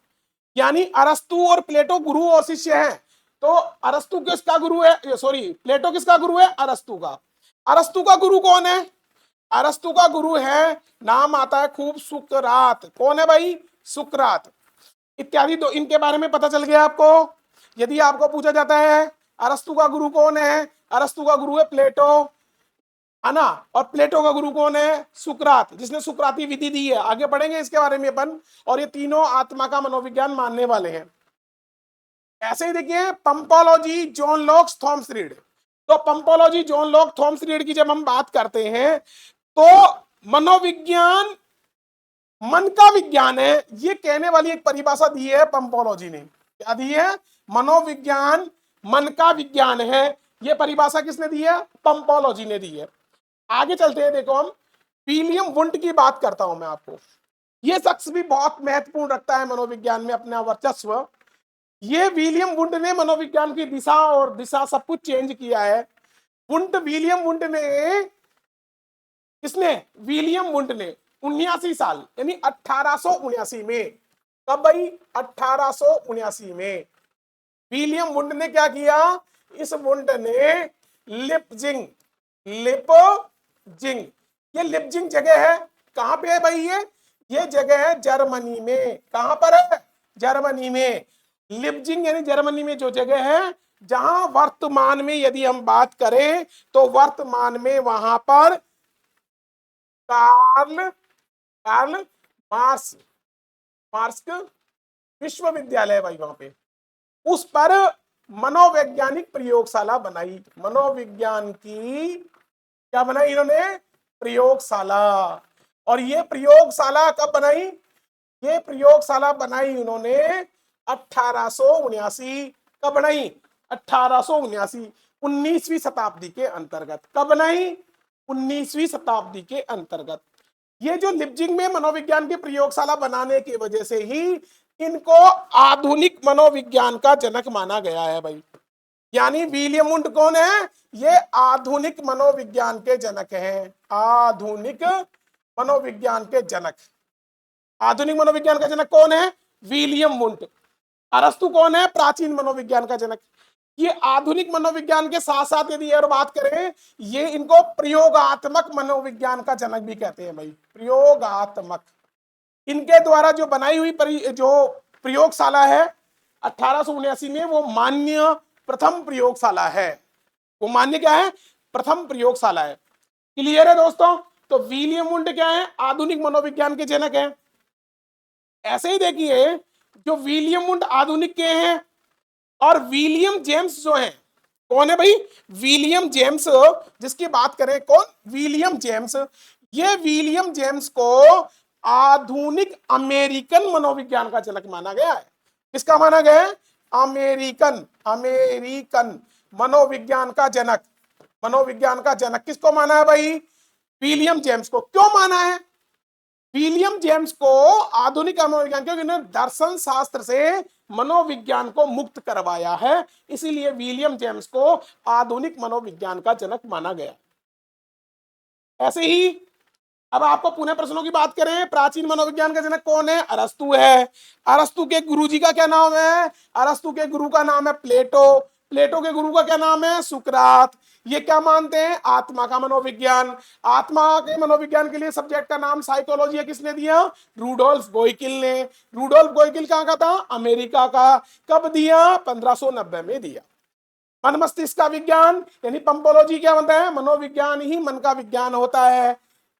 यानी अरस्तु और प्लेटो गुरु और शिष्य हैं। तो अरस्तु किसका गुरु है? सॉरी, प्लेटो किसका गुरु है? अरस्तु का। अरस्तु का गुरु कौन है? अरस्तु का गुरु है, नाम आता है खूब, सुकरात। कौन है भाई? सुकरात इत्यादि। तो इनके बारे में पता चल गया आपको। यदि आपको पूछा जाता है अरस्तु का गुरु कौन है, अरस्तु का गुरु है प्लेटो, है ना। और प्लेटो का गुरु कौन है? सुकरात, जिसने सुकराती विधि दी है। आगे पढ़ेंगे इसके बारे में अपन। और ये तीनों आत्मा का मनोविज्ञान मानने वाले हैं। ऐसे ही देखिए, पंपोलॉजी, जॉन लॉक, थॉमस रीड। तो पंपोलॉजी, जॉन लॉक, थॉमस रीड की जब हम बात करते हैं तो मनोविज्ञान मन का विज्ञान है, ये कहने वाली एक परिभाषा दी है पंपोलॉजी ने। क्या दी है? मनोविज्ञान मन का विज्ञान है, ये परिभाषा किसने दी है? पंपोलॉजी ने दी है। आगे चलते हैं। देखो, हम विलियम वुंड की बात करता हूं मैं आपको। यह शख्स भी बहुत महत्वपूर्ण रखता है मनोविज्ञान में अपना वर्चस्व। ये विलियम वुंड ने मनोविज्ञान की दिशा सब कुछ चेंज किया है। विलियम वुंड ने, किसने? विलियम वुंड ने 79 साल यानी 1879 में। कब भाई? 1879 में विलियम वुंड ने क्या किया? इस वुंड ने लिपजिंग, ये लिपजिंग जगह है, कहां पे है भाई? ये जगह है जर्मनी में। कहां पर है? जर्मनी में। लिपजिंग यानी जर्मनी में जो जगह है, जहां वर्तमान में यदि हम बात करें तो वर्तमान में वहां पर कार्ल मार्क्स विश्वविद्यालय भाई, वहां पे उस पर मनोवैज्ञानिक प्रयोगशाला बनाई। मनोविज्ञान की क्या बनाई इन्होंने? प्रयोगशाला। और ये प्रयोगशाला कब बनाई? ये प्रयोगशाला बनाई उन्होंने 1879। कब बनाई? 1879, 19वीं शताब्दी के अंतर्गत। कब बनाई? 19वीं शताब्दी के अंतर्गत। ये जो लिपजिंग में मनोविज्ञान की प्रयोगशाला बनाने की वजह से ही इनको आधुनिक मनोविज्ञान का जनक माना गया है भाई। यानी विलियम वुंड कौन है? ये आधुनिक मनोविज्ञान के जनक हैं। आधुनिक मनोविज्ञान के जनक। आधुनिक मनोविज्ञान का जनक कौन है? William wound. अरस्तु कौन है? प्राचीन मनोविज्ञान का जनक। ये आधुनिक मनोविज्ञान के साथ साथ यदि और बात करें, ये इनको प्रयोगात्मक मनोविज्ञान का जनक भी कहते हैं भाई। प्रयोगात्मक, इनके द्वारा जो बनाई हुई जो प्रयोगशाला है 1879 में, वो मान्य प्रथम प्रयोगशाला है। वो मान्य क्या है? प्रथम प्रयोगशाला है। क्लियर है दोस्तों? तो विलियम वुंड क्या है? आधुनिक मनोविज्ञान के जनक हैं। ऐसे ही देखिए जो विलियम वुंड आधुनिक के हैं और विलियम जेम्स जो हैं, कौन है भाई? विलियम जेम्स, जिसकी बात करें कौन? William James. ये विलियम जेम्स को आधुनिक अमेरिकन मनोविज्ञान का जनक माना गया है। किसका माना गया है? अमेरिकन अमेरिकन मनोविज्ञान का जनक। मनोविज्ञान का जनक किसको माना है भाई? विलियम जेम्स को। क्यों माना है विलियम जेम्स को आधुनिक मनोविज्ञान? क्योंकि उन्होंने दर्शन शास्त्र से मनोविज्ञान को मुक्त करवाया है, इसीलिए विलियम जेम्स को आधुनिक मनोविज्ञान का जनक माना गया। ऐसे ही अब आपको पुनः प्रश्नों की बात करें, प्राचीन मनोविज्ञान का जनक कौन है? अरस्तु है। अरस्तु के गुरु जी का क्या नाम है? अरस्तु के गुरु का नाम है प्लेटो। प्लेटो के गुरु का क्या नाम है? सुकरात। ये क्या मानते हैं? आत्मा का मनोविज्ञान। आत्मा के मनोविज्ञान के लिए सब्जेक्ट का नाम साइकोलॉजी है। किसने दिया? रूडोल्फ गोइकिल ने। रूडोल्फ गोइकिल कहाँ का था? अमेरिका का। कब दिया? 1590 में दिया। मन मस्तिष्क का विज्ञान यानी पंपोलॉजी क्या होता है? मनोविज्ञान ही मन का विज्ञान होता है।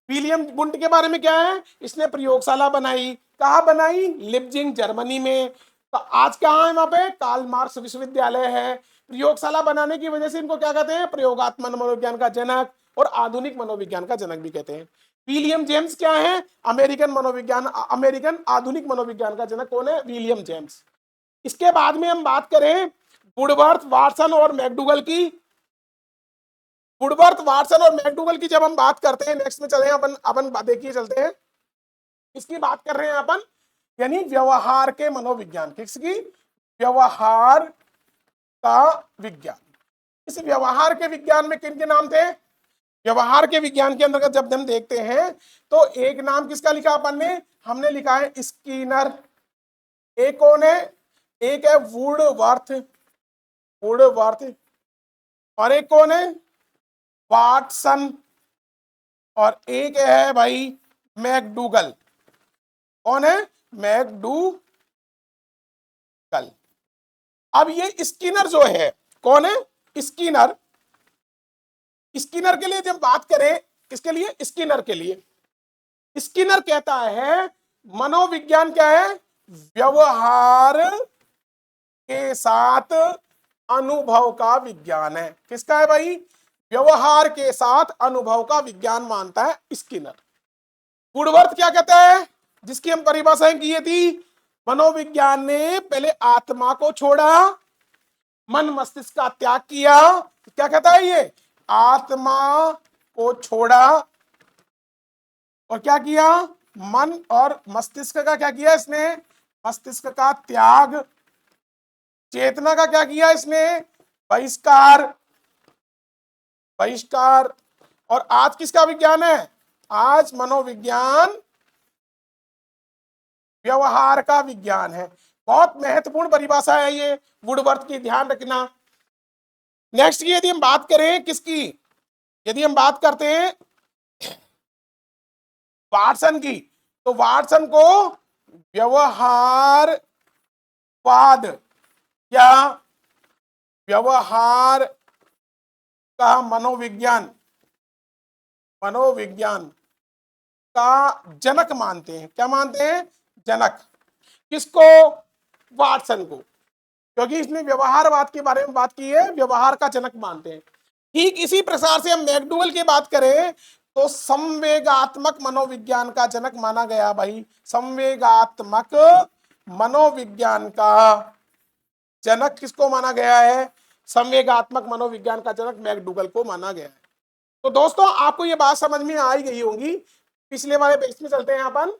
विलियम वुंट के बारे में क्या है? इसने प्रयोगशाला बनाई। कहाँ बनाई? लिप्जिंग जर्मनी में। तो आज कहाँ है? वहां पे कार्ल मार्क्स विश्वविद्यालय है। प्रयोगशाला बनाने की वजह से इनको क्या कहते हैं? प्रयोगात्मक मनोविज्ञान का जनक और आधुनिक मनोविज्ञान का जनक भी कहते हैं। विलियम जेम्स क्या है? अमेरिकन मनोविज्ञान, अमेरिकन आधुनिक मनोविज्ञान का जनक कौन है? William James. इसके बाद में हम बात करें वुडवर्थ, वाटसन और मैकडूगल की। वुडवर्थ, वाटसन और मैकडूगल की जब हम बात करते हैं, नेक्स्ट में चले अपन अपन देखिए चलते हैं। इसकी बात कर रहे हैं अपन, यानी व्यवहार के मनोविज्ञान। किसकी? व्यवहार का विज्ञान। इस व्यवहार के विज्ञान में किन के नाम थे? व्यवहार के विज्ञान के अंतर्गत जब हम देखते हैं तो एक नाम किसका लिखा अपन ने? हमने लिखा है स्किनर। एक कौन है? एक है वुडवर्थ, वुडवर्थ। और एक कौन है? वाटसन। और एक है भाई मैकडूगल। कौन है? मैकडूगल। अब ये स्किनर जो है, कौन है? स्किनर। स्किनर के लिए जब बात करें, किसके लिए? स्किनर के लिए। स्किनर कहता है मनोविज्ञान क्या है? व्यवहार के साथ अनुभव का विज्ञान है। किसका है भाई? व्यवहार के साथ अनुभव का विज्ञान मानता है स्किनर। वुडवर्थ क्या कहता है, जिसकी हम परिभाषाएं की थी? मनोविज्ञान ने पहले आत्मा को छोड़ा, मन मस्तिष्क का त्याग किया। क्या कहता है ये? आत्मा को छोड़ा और क्या किया? मन और मस्तिष्क का क्या किया इसने? मस्तिष्क का त्याग। चेतना का क्या किया इसने? बहिष्कार। बहिष्कार। और आज किसका विज्ञान है? आज मनोविज्ञान व्यवहार का विज्ञान है। बहुत महत्वपूर्ण परिभाषा है ये वुडवर्थ की, ध्यान रखना। नेक्स्ट की यदि हम बात करें किसकी? यदि हम बात करते हैं वाटसन की, तो वाटसन को व्यवहारवाद या व्यवहार का मनोविज्ञान, मनोविज्ञान का जनक मानते हैं। क्या मानते हैं? जनक। किसको? वाटसन को, क्योंकि इसने व्यवहारवाद के बारे में बात की है, व्यवहार का जनक मानते हैं। ठीक इसी प्रकार से हम मैकडूगल की बात करें तो संवेगात्मक मनोविज्ञान का जनक माना गया भाई। संवेगात्मक मनोविज्ञान का जनक किसको माना गया है? संवेगात्मक मनोविज्ञान का जनक मैकडूगल को माना गया है। तो दोस्तों आपको ये बात समझ में आई गई होगी। पिछले वाले पेज में चलते हैं अपन।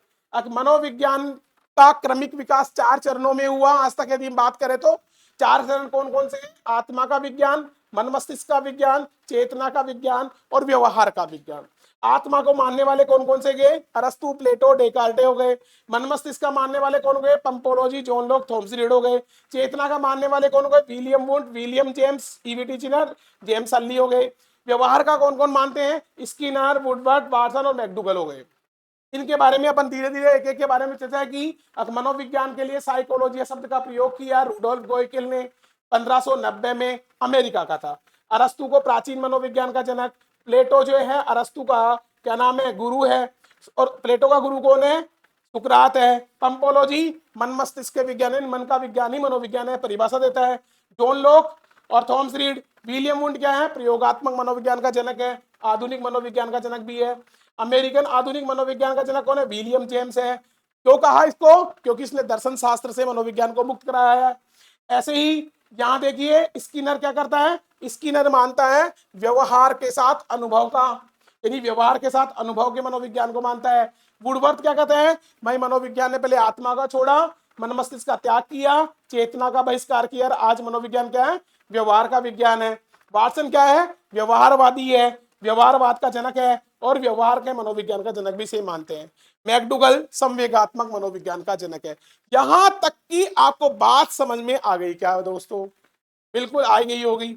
मनोविज्ञान का क्रमिक विकास 4 चरणों में हुआ आज तक। यदि हम बात करें तो 4 चरण कौन कौन से हैं? आत्मा का विज्ञान, मन मस्तिष्क का विज्ञान, चेतना का विज्ञान और व्यवहार का विज्ञान। आत्मा को मानने वाले कौन कौन से गए? अरस्तु, प्लेटो, डेकार्टे हो गए। मन मस्तिष्क का मानने वाले कौन हो गए? पंपोलॉजी, जॉन लॉक, थॉमस रीड हो गए। चेतना का मानने वाले कौन हो गए? William Wundt, William James, E B Titchener, James Sully हो गए। व्यवहार का कौन कौन मानते हैं? स्किनर, वुडवर्थ, वाटसन और मैकडूगल हो गए। इनके बारे में अपन धीरे धीरे एक एक के बारे में चर्चा की। मनोविज्ञान के लिए साइकोलॉजी शब्द का प्रयोग किया रूडोल्फ गोइकिल ने 1590 में, अमेरिका का था। अरस्तु को प्राचीन मनोविज्ञान का जनक। प्लेटो जो है अरस्तु का क्या नाम है? गुरु है। और प्लेटो का गुरु कौन है? सुकरात है। पंपोलॉजी मन मस्तिष्क के विज्ञान, मन का विज्ञान ही मनोविज्ञान है, परिभाषा देता है। जॉन लॉक और थॉमस रीड। विलियम वुंड क्या है? प्रयोगात्मक मनोविज्ञान का जनक है, आधुनिक मनोविज्ञान का जनक भी है। अमेरिकन आधुनिक मनोविज्ञान का जनक कौन है? विलियम जेम्स है। क्यों कहा इसको? क्योंकि इसने दर्शन शास्त्र से मनोविज्ञान को मुक्त कराया है। ऐसे ही यहां देखिए स्किनर क्या करता है? स्किनर मानता है व्यवहार के साथ अनुभव का, यानी व्यवहार के साथ अनुभव के मनोविज्ञान को मानता है। वुडवर्थ क्या कहते हैं? भाई मनोविज्ञान ने पहले आत्मा का छोड़ा, मन मस्तिष्क का त्याग किया, चेतना का बहिष्कार किया, और आज मनोविज्ञान क्या है? व्यवहार का विज्ञान है। वाटसन क्या है? व्यवहारवादी है, व्यवहारवाद का जनक है, और व्यवहार के मनोविज्ञान का जनक भी से मानते हैं। मैकडूगल संवेगात्मक मनोविज्ञान का जनक है। यहां तक कि आपको बात समझ में आ गई क्या दोस्तों? बिल्कुल आ गई होगी।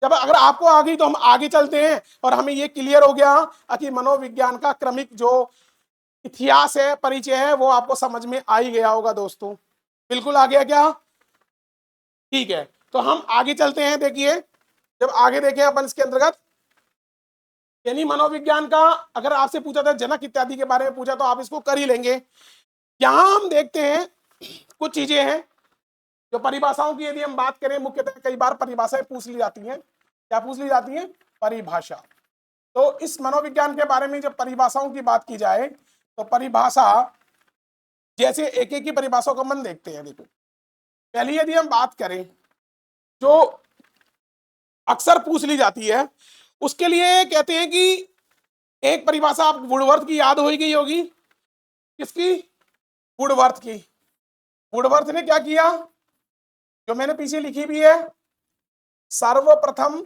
जब अगर आपको आ गई तो हम आगे चलते हैं, और हमें ये क्लियर हो गया कि मनोविज्ञान का क्रमिक जो इतिहास है, परिचय है, वो आपको समझ में आ ही गया होगा दोस्तों। बिल्कुल आ गया क्या? ठीक है, तो हम आगे चलते हैं। देखिए, जब आगे देखें अपन इसके अंतर्गत, यानी मनोविज्ञान का अगर आपसे पूछा था जनक इत्यादि के बारे में पूछा तो आप इसको कर ही लेंगे। यहां हम देखते हैं कुछ चीजें हैं जो परिभाषाओं की यदि हम बात करें, मुख्यतः कई बार परिभाषाएं पूछ ली जाती हैं। क्या पूछ ली जाती है? परिभाषा। तो इस मनोविज्ञान के बारे में जब परिभाषाओं की बात की जाए तो परिभाषा, जैसे एक एक की परिभाषाओं का मन देखते हैं। देखो, पहली यदि हम बात करें जो अक्सर पूछ ली जाती है, उसके लिए कहते हैं कि एक परिभाषा आप वुडवर्थ की याद हो ही गई होगी। किसकी? वुडवर्थ की। वुडवर्थ ने क्या किया, जो मैंने पीछे लिखी भी है, सर्वप्रथम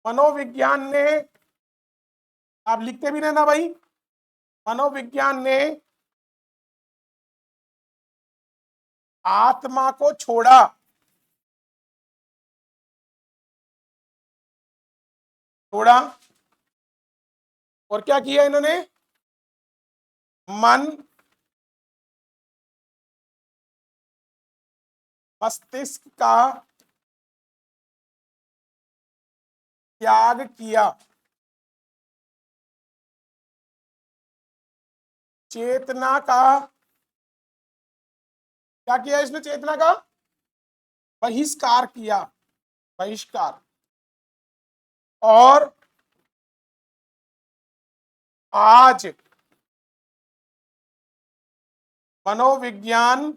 मनोविज्ञान ने, आप लिखते भी रहना भाई, मनोविज्ञान ने आत्मा को छोड़ा, और क्या किया इन्होंने? मन मस्तिष्क का त्याग किया, चेतना का क्या किया इसने? चेतना का बहिष्कार किया, बहिष्कार। और आज मनोविज्ञान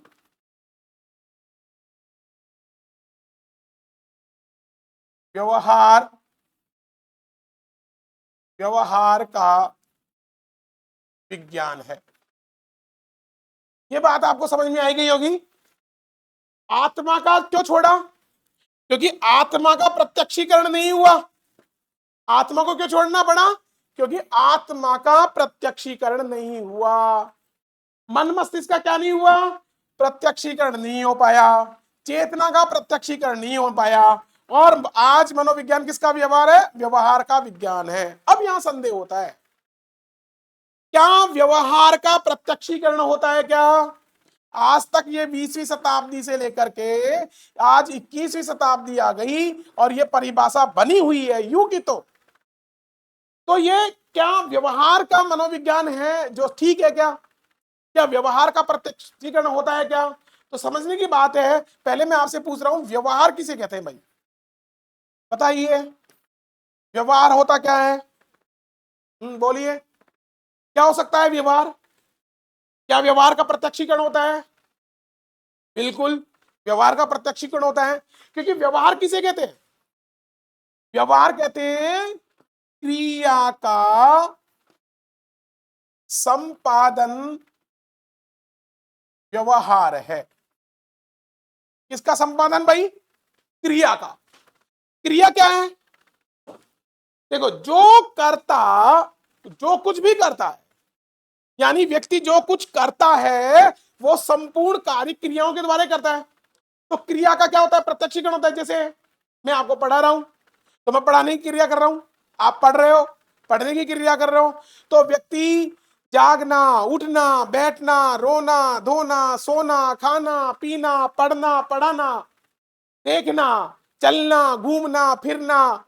व्यवहार का विज्ञान है। ये बात आपको समझ में आई गई होगी। आत्मा का क्यों छोड़ा? क्योंकि आत्मा का प्रत्यक्षीकरण नहीं हुआ। आत्मा को क्यों छोड़ना पड़ा? क्योंकि आत्मा का प्रत्यक्षीकरण नहीं हुआ। मन मस्तिष्क का क्या नहीं हुआ? प्रत्यक्षीकरण नहीं हो पाया, चेतना का प्रत्यक्षीकरण नहीं हो पाया। और आज मनोविज्ञान किसका व्यवहार है? व्यवहार का विज्ञान है। अब यहां संदेह होता है, क्या व्यवहार का प्रत्यक्षीकरण होता है क्या? आज तक ये 20वीं शताब्दी से लेकर के आज 21वीं शताब्दी आ गई और ये परिभाषा बनी हुई है यूं की। तो ये क्या व्यवहार का मनोविज्ञान है जो ठीक है क्या? क्या व्यवहार का प्रत्यक्षीकरण होता है क्या? तो समझने की बात है। पहले मैं आपसे पूछ रहा हूं, व्यवहार किसे कहते हैं भाई? बताइए, व्यवहार होता क्या है? बोलिए, क्या हो सकता है व्यवहार? क्या व्यवहार का प्रत्यक्षीकरण होता है? बिल्कुल, व्यवहार का प्रत्यक्षीकरण होता है। क्योंकि व्यवहार किसे कहते हैं? व्यवहार कहते हैं क्रिया का संपादन व्यवहार है। किसका संपादन भाई? क्रिया का। क्रिया क्या है? देखो, जो कर्ता जो कुछ भी करता है, यानी व्यक्ति जो कुछ करता है वो संपूर्ण कार्य क्रियाओं के द्वारा करता है। तो क्रिया का क्या होता है? प्रत्यक्षीकरण होता है। जैसे मैं आपको पढ़ा रहा हूं तो मैं पढ़ाने की क्रिया कर रहा हूं, आप पढ़ रहे हो, पढ़ने की क्रिया कर रहे हो। तो व्यक्ति जागना, उठना, बैठना, रोना, धोना, सोना, खाना, पीना, पढ़ना, पढ़ाना, देखना, चलना, घूमना, फिरना,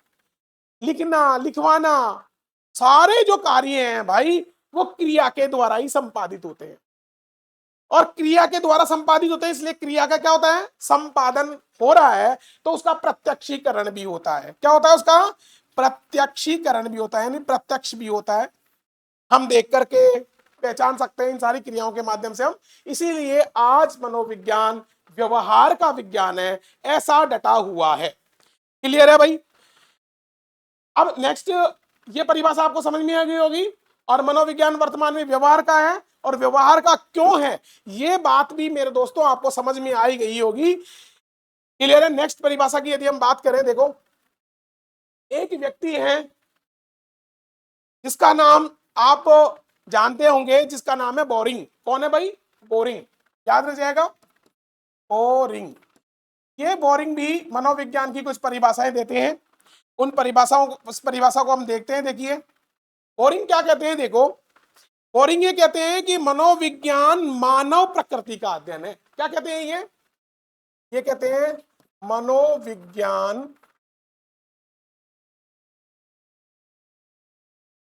लिखना, लिखवाना, सारे जो कार्य हैं भाई वो क्रिया के द्वारा ही संपादित होते हैं, और क्रिया के द्वारा संपादित होते हैं, इसलिए क्रिया का क्या होता है, संपादन हो रहा है तो उसका प्रत्यक्षीकरण भी होता है। क्या होता है, उसका प्रत्यक्षीकरण भी होता है, यानी प्रत्यक्ष भी होता है, हम देख करके पहचान सकते हैं इन सारी क्रियाओं के माध्यम से हम। इसीलिए आज मनोविज्ञान व्यवहार का विज्ञान है, ऐसा डटा हुआ है। क्लियर है भाई। अब नेक्स्ट, ये परिभाषा आपको समझ में आ गई होगी, और मनोविज्ञान वर्तमान में व्यवहार का है, और व्यवहार का क्यों है ये बात भी मेरे दोस्तों आपको समझ में आई गई होगी। क्लियर है। नेक्स्ट परिभाषा की यदि हम बात करें, देखो एक व्यक्ति है जिसका नाम आप जानते होंगे, जिसका नाम है बोरिंग। कौन है भाई, बोरिंग, याद रह जाएगा, बोरिंग। ये बोरिंग भी मनोविज्ञान की कुछ परिभाषाएं देते हैं, उन उस परिभाषा को हम देखते हैं। देखिए बोरिंग क्या कहते हैं, देखो बोरिंग ये कहते हैं कि मनोविज्ञान मानव प्रकृति का अध्ययन है। क्या कहते हैं ये कहते हैं मनोविज्ञान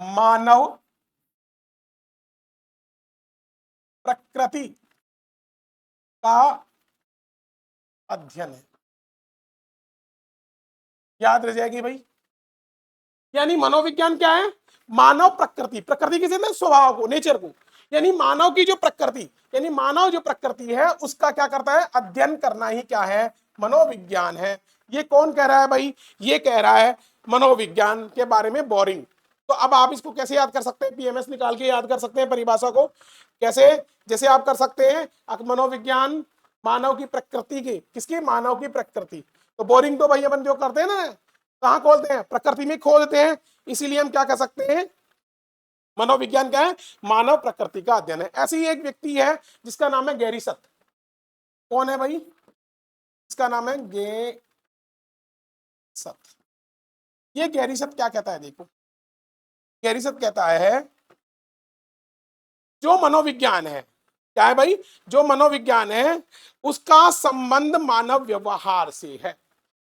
मानव प्रकृति का अध्ययन है। याद रह जाएगी भाई। यानी मनोविज्ञान क्या है, मानव प्रकृति, प्रकृति किसे कहते हैं, स्वभाव को, नेचर को, यानी मानव की जो प्रकृति, यानी मानव जो प्रकृति है उसका क्या करता है, अध्ययन करना ही क्या है, मनोविज्ञान है। ये कौन कह रहा है भाई, ये कह रहा है मनोविज्ञान के बारे में बोरिंग। तो अब आप इसको कैसे याद कर सकते हैं, पीएमएस निकाल के याद कर सकते हैं परिभाषा को। कैसे, जैसे आप कर सकते हैं मनोविज्ञान मानव की प्रकृति की, किसकी, मानव की प्रकृति। तो बोरिंग तो भाई अपन जो करते हैं ना, कहाँ खोलते हैं, प्रकृति में खोल देते हैं, इसीलिए हम क्या कर सकते हैं, मनोविज्ञान क्या है, मानव प्रकृति का अध्ययन है। ऐसे ही एक व्यक्ति है जिसका नाम है गैरीसत। कौन है भाई, इसका नाम है गैरीसत। ये गैरीसत क्या कहता है, देखो गैरीसत कहता है जो मनोविज्ञान है, क्या है भाई, जो मनोविज्ञान है उसका संबंध मानव व्यवहार से है।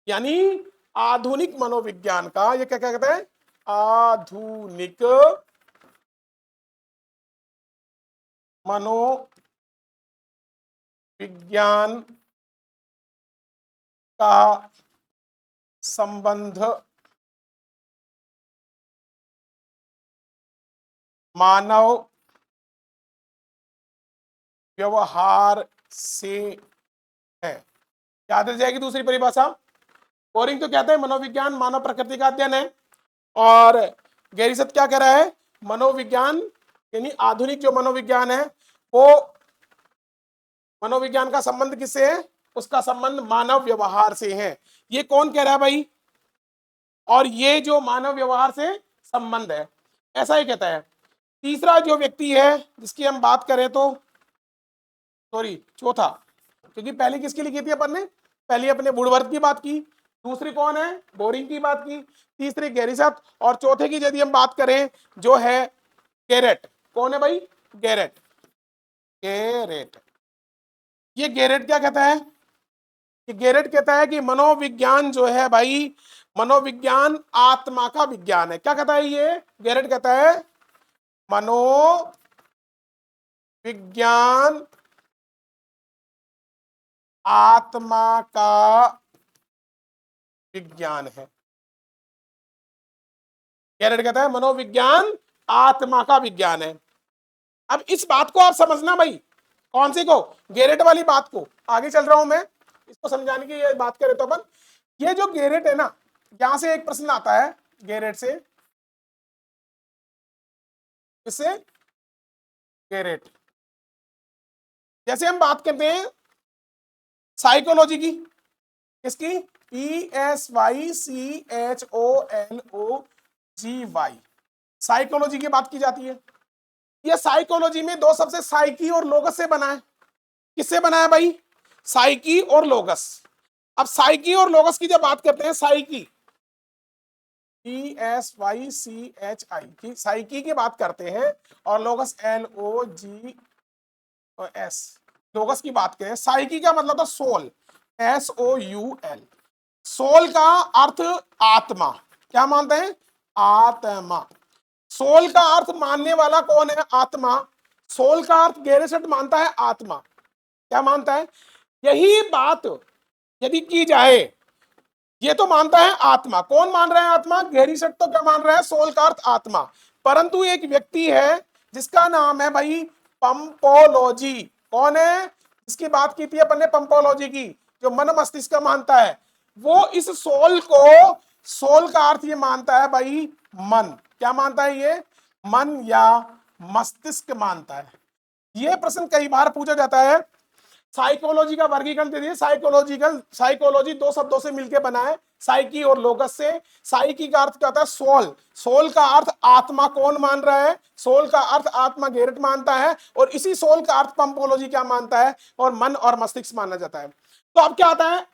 यानी आधुनिक मनोविज्ञान का, ये क्या कहते हैं, आधुनिक मनोविज्ञान का संबंध मानव व्यवहार से है। याद रह जाएगी दूसरी परिभाषा। बोरिंग तो कहते हैं मनोविज्ञान मानव प्रकृति का अध्ययन है, और गैरीसत क्या कह रहा है, मनोविज्ञान यानी आधुनिक जो मनोविज्ञान है वो मनोविज्ञान का संबंध किससे है, उसका संबंध मानव व्यवहार से है। ये कौन कह रहा है भाई, और ये जो मानव व्यवहार से संबंध है, ऐसा ही कहता है। तीसरा जो व्यक्ति है जिसकी हम बात करें तो, सॉरी चौथा, क्योंकि पहले किसकी लिखी थी अपन ने, पहले अपने वुडवर्थ की बात की, दूसरी कौन है, बोरिंग की बात की, तीसरी गैरीसत, और चौथे की यदि हम बात करें जो है गैरेट। कौन है भाई, गैरेट। गैरेट, ये गैरेट क्या कहता है, कि गैरेट कहता है कि मनोविज्ञान जो है भाई, मनोविज्ञान आत्मा का विज्ञान है। क्या कहता है ये, गैरेट कहता है मनोविज्ञान आत्मा का विज्ञान है। गैरेट कहता है मनोविज्ञान आत्मा का विज्ञान है। अब इस बात को आप समझना भाई, कौन सी को, गैरेट वाली बात को, आगे चल रहा हूं मैं इसको समझाने की। ये बात करें तो अपन, ये जो गैरेट है ना, यहां से एक प्रश्न आता है गैरेट से, इससे गैरेट, जैसे हम बात करते हैं साइकोलॉजी की, इसकी PSYCHOLOGY, साइकोलॉजी की बात की जाती है। ये साइकोलॉजी में दो शब्द साइकी और लोगस से बना है। किससे बना है भाई, साइकी और लोगस। अब साइकी और लोगस की जब बात करते हैं, साइकी PSYCHI की साइकी की बात करते हैं, और लोगस LOGS, लोगस की बात करें, साइकी का मतलब था सोल, SOUL। सोल का अर्थ आत्मा, क्या मानते हैं, आत्मा। सोल का अर्थ मानने वाला कौन है? आत्मा। सोल का अर्थ गेरिसट मानता है आत्मा। क्या मानता है? यही बात यदि की जाए, ये तो मानता है आत्मा। कौन मान रहा है आत्मा? गेरिसट तो क्या मान रहा है? सोल का अर्थ आत्मा। परंतु एक व्यक्ति है जिसका नाम है भाई पंपोलॉजी। कौन है? इसकी बात की थी अपन ने, पंपोलॉजी की, जो मन मस्तिष्क का मानता है। वो इस सोल को, सोल का अर्थ ये मानता है भाई मन। क्या मानता है ये? मन या मस्तिष्क मानता है। ये प्रश्न कई बार पूछा जाता है। साइकोलॉजी का वर्गीकरण दे दिए। साइकोलॉजी दो शब्दों से मिलकर बना है, साइकी और लोगस से। साइकी का अर्थ क्या होता है? सोल। सोल का अर्थ आत्मा कौन मान रहा है? सोल का अर्थ आत्मा गेरिट मानता है, और इसी सोल का अर्थ पंपोलॉजी क्या मानता है? और मन और मस्तिष्क माना जाता है। तो अब क्या आता है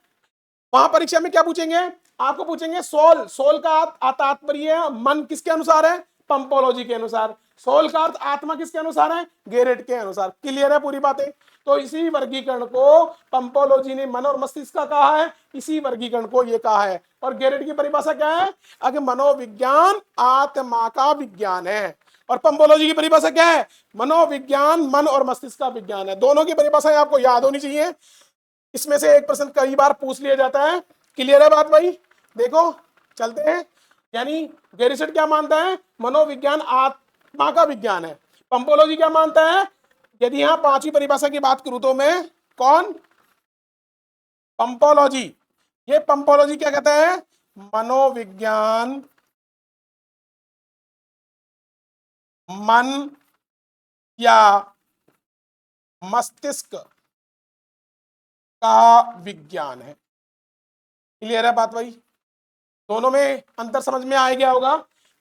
वहां परीक्षा में? क्या पूछेंगे आपको? पूछेंगे सोल। सोल का तात्पर्य मन किसके अनुसार है? पंपोलॉजी के अनुसार। सोल का अर्थ आत्मा किसके अनुसार है? गेरेट के अनुसार। क्लियर है पूरी बातें? तो इसी वर्गीकरण को पंपोलॉजी ने मन और मस्तिष्क का कहा है, इसी वर्गीकरण को ये कहा है। और गेरेट की परिभाषा क्या है? अगर मनोविज्ञान आत्मा का विज्ञान है, और पंपोलॉजी की परिभाषा क्या है? मनोविज्ञान मन और मस्तिष्क का विज्ञान है। दोनों की परिभाषाएं आपको याद होनी चाहिए। इसमें से एक प्रश्न कई बार पूछ लिया जाता है। क्लियर है बात भाई? देखो चलते हैं। यानी गेरिसट क्या मानता है? मनोविज्ञान आत्मा का विज्ञान है। पंपोलॉजी क्या मानता है? यदि यहां पांचवी परिभाषा की बात करूं तो मैं, कौन? पंपोलॉजी। ये पंपोलॉजी क्या कहता है? मनोविज्ञान मन या मस्तिष्क का विज्ञान है। क्लियर है बात भाई? दोनों में अंतर समझ में आ गया होगा।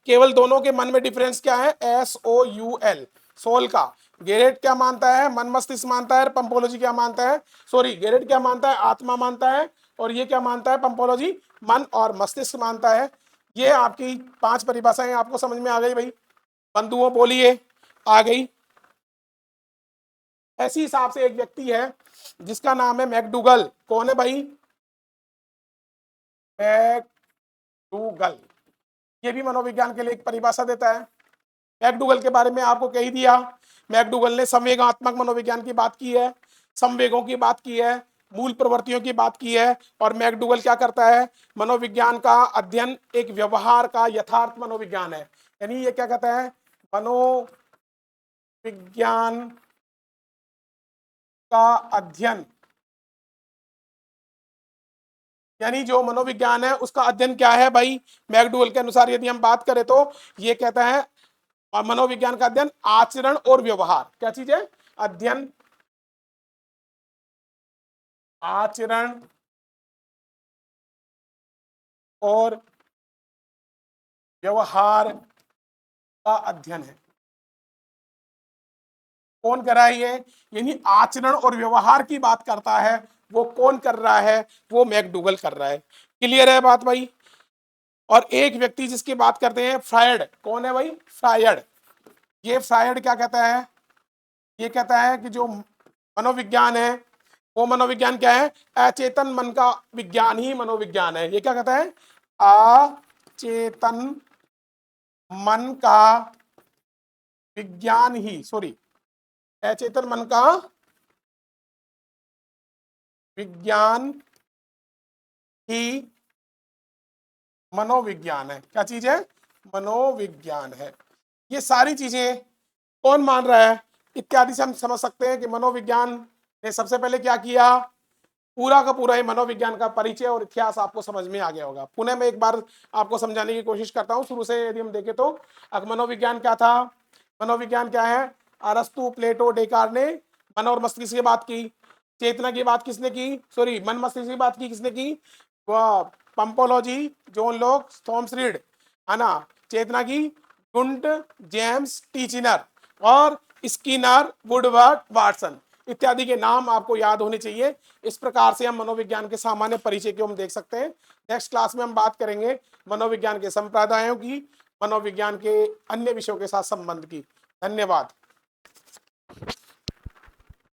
केवल दोनों के मन में डिफरेंस क्या है? SOUL। सोल का गेरेट क्या मानता है? मन मस्तिष्क मानता है। पंपोलॉजी क्या मानता है? सॉरी, गेरेट क्या मानता है? आत्मा मानता है। और ये क्या मानता है? पंपोलॉजी मन और मस्तिष्क मानता है। ये आपकी 5 परिभाषाएं आपको समझ में आ गई भाई? बंधुओं बोलिए, आ गई? ऐसी हिसाब से एक व्यक्ति है जिसका नाम है मैकडूगल। कौन है भाई? मैकडूगल। ये भी मनोविज्ञान के लिए एक परिभाषा देता है। मैकडूगल के बारे में आपको कह ही दिया। मैकडूगल ने संवेगात्मक मनोविज्ञान की बात की है, संवेगों की बात की है, मूल प्रवृत्तियों की बात की है। और मैकडूगल क्या करता है? मनोविज्ञान का अध्ययन एक व्यवहार का यथार्थ मनोविज्ञान है। यानी ये क्या कहता है? मनोविज्ञान का अध्ययन, यानी जो मनोविज्ञान है उसका अध्ययन क्या है भाई? मैकडूगल के अनुसार यदि हम बात करें तो ये कहता है और मनोविज्ञान का अध्ययन आचरण और व्यवहार। क्या चीज है? अध्ययन आचरण और व्यवहार का अध्ययन है। कौन कर रहा है ये? यानी आचरण और व्यवहार की बात करता है। वो कौन कर रहा है? वो मैकडूगल कर रहा है। क्लियर है बात भाई? और एक व्यक्ति जिसकी बात करते हैं, फ्रायड। कौन है भाई? फ्रायड। ये फ्रायड क्या कहता है? ये कहता है कि जो मनोविज्ञान है वो मनोविज्ञान क्या है? अचेतन मन का विज्ञान ही मनोविज्ञान है। ये क्या कहता है? अचेतन मन का विज्ञान ही, सॉरी, अचेतन मन का विज्ञान ही मनोविज्ञान है। क्या चीज है? मनोविज्ञान है। ये सारी चीजें कौन मान रहा है इत्यादि से हम समझ सकते हैं कि मनोविज्ञान ने सबसे पहले क्या किया? पूरा का पूरा ही मनोविज्ञान का परिचय और इतिहास आपको समझ में आ गया होगा। पुनः मैं एक बार आपको समझाने की कोशिश करता हूं शुरू से। यदि हम देखें तो मनोविज्ञान क्या था? मनोविज्ञान क्या है? अरस्तु, प्लेटो, डेकार ने मन और मस्तिष्क की बात की। चेतना की बात किसने की? सॉरी, मन मस्तिष्क की बात की किसने की? वह पंपोलॉजी, जॉन लॉक, थॉमस रीड, है ना। चेतना की गुंट, जेम्स टीचिनर और स्किनर, वुडवर्ड, वाटसन इत्यादि के नाम आपको याद होने चाहिए। इस प्रकार से हम मनोविज्ञान के सामान्य परिचय को हम देख सकते हैं। नेक्स्ट क्लास में हम बात करेंगे मनोविज्ञान के संप्रदायों की, मनोविज्ञान के अन्य विषयों के साथ संबंध की। धन्यवाद।